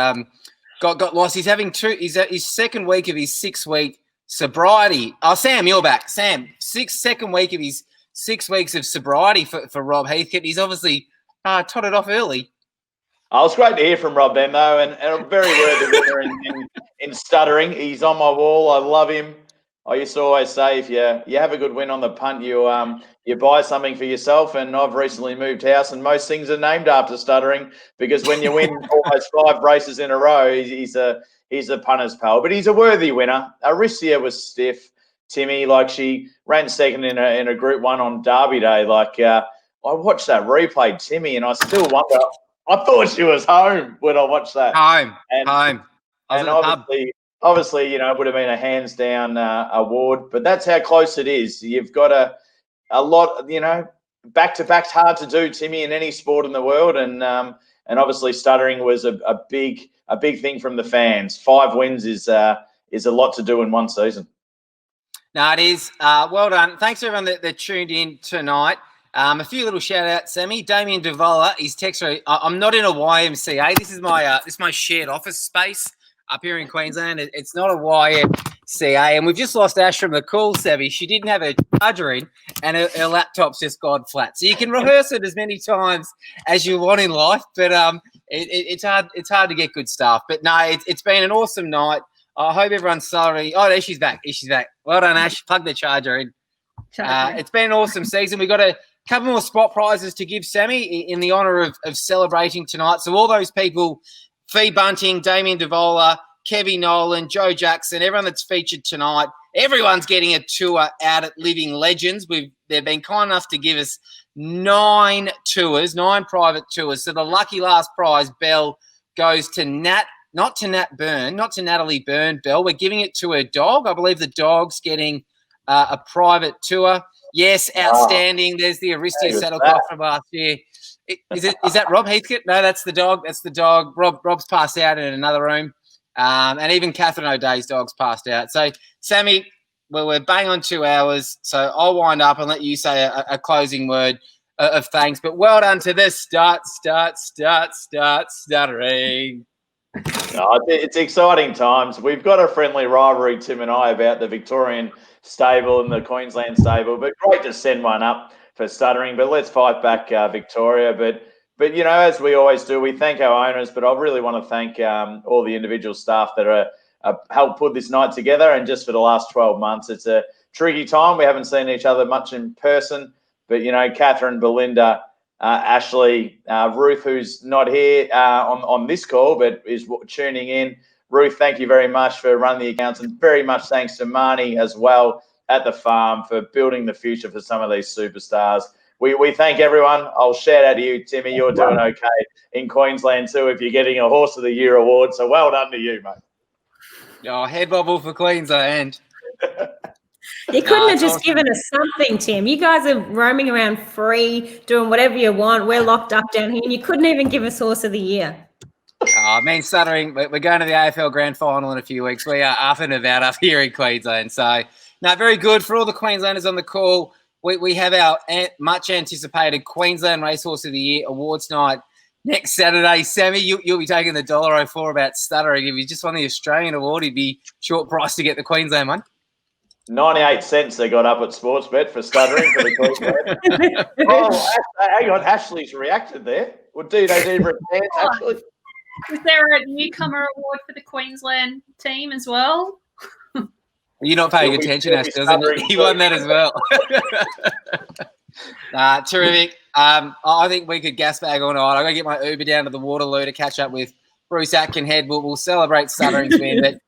lost. He's having his second week of his 6-week sobriety. Oh, Sam, you're back. Sam, second week of his 6 weeks of sobriety for Rob Heathcote. He's obviously totted off early. Oh, it's great to hear from Rob then, though, and a very worthy winner in Stuttering. He's on my wall. I love him. I used to always say, if you have a good win on the punt, you buy something for yourself. And I've recently moved house, and most things are named after Stuttering, because when you win almost 5 races in a row, he's a punter's pal. But he's a worthy winner. Aricia was stiff. Timmy, she ran second in a Group 1 on Derby Day. I watched that replay, Timmy, and I still wonder. I thought she was home when I watched that. Home. And obviously, it would have been a hands down award, but that's how close it is. You've got a lot, back to back's hard to do, Timmy, in any sport in the world, and obviously Stuttering was a big thing from the fans. 5 wins is a lot to do in one season. No, it is. Well done. Thanks to everyone that tuned in tonight. A few little shout outs, Sammy. Damien Devola, his text. I'm not in a YMCA. This is my shared office space up here in Queensland. It's not a YMCA, and we've just lost Ash from the call, Savvy. She didn't have her charger in, and her laptop's just gone flat. So you can rehearse it as many times as you want in life, but it's hard to get good stuff. But no, it's been an awesome night. I hope everyone's sorry. Oh, there she's back. She's back. Well done, Ash. Plug the charger in. It's been an awesome season. We've got a couple more spot prizes to give Sammy in the honour of celebrating tonight. So all those people, Fee Bunting, Damien Devola, Kevin Nolan, Joe Jackson, everyone that's featured tonight, everyone's getting a tour out at Living Legends. They've been kind enough to give us 9 private tours. So the lucky last prize, Bell, goes to not to Natalie Byrne, Bell. We're giving it to her dog. I believe the dog's getting a private tour. Yes, outstanding. There's the Aristia Saddlecloth from last year. Is that Rob Heathcote? No, that's the dog. That's the dog. Rob's passed out in another room. And even Catherine O'Day's dog's passed out. So, Sammy, we're bang on 2 hours. So I'll wind up and let you say a closing word of thanks. But well done to this Stuttering. No, it's exciting times. We've got a friendly rivalry, Tim and I, about the Victorian stable and the Queensland stable, but great to send one up for Stuttering. But let's fight back Victoria. But as we always do, we thank our owners, but I really want to thank all the individual staff that are helped put this night together. And just for the last 12 months, it's a tricky time. We haven't seen each other much in person, but Catherine, Belinda, Ashley, Ruth, who's not here on this call, but is tuning in, Ruth, thank you very much for running the accounts, and very much thanks to Marnie as well at the farm for building the future for some of these superstars. We thank everyone. I'll shout out to you, Timmy. You're doing okay in Queensland too if you're getting a Horse of the Year award. So well done to you, mate. Oh, head bobble for Queensland. You couldn't have just given us something, Tim. You guys are roaming around free, doing whatever you want. We're locked up down here, and you couldn't even give us Horse of the Year. Oh, me and Stuttering, we're going to the AFL Grand Final in a few weeks. We are up and about up here in Queensland. So, no, very good. For all the Queenslanders on the call, we have our much anticipated Queensland Racehorse of the Year Awards night next Saturday. Sammy, you'll be taking the $1.04 about Stuttering. If you just won the Australian award, he'd be short price to get the Queensland one. 98 cents they got up at Sportsbet for Stuttering for the Queensland. Oh, hang on. Ashley's reacted there. Well, do they need a chance, Ashley? Is there a newcomer award for the Queensland team as well? You're not paying attention, Ash, doesn't he? He won that as well. Terrific. I think we could gas bag all night. I'm going to get my Uber down to the Waterloo to catch up with Bruce Atkinhead. We'll celebrate Stuttering's win.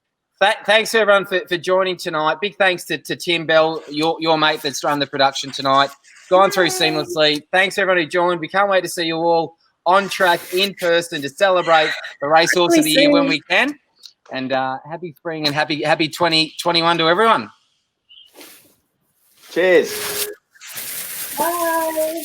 But thanks to everyone for joining tonight. Big thanks to Tim Bell, your mate that's run the production tonight. Gone through seamlessly. Thanks to everyone who joined. We can't wait to see you all on track in person to celebrate the Racehorse of the Year when we can. And happy spring and happy 2021 to everyone. Cheers. Bye.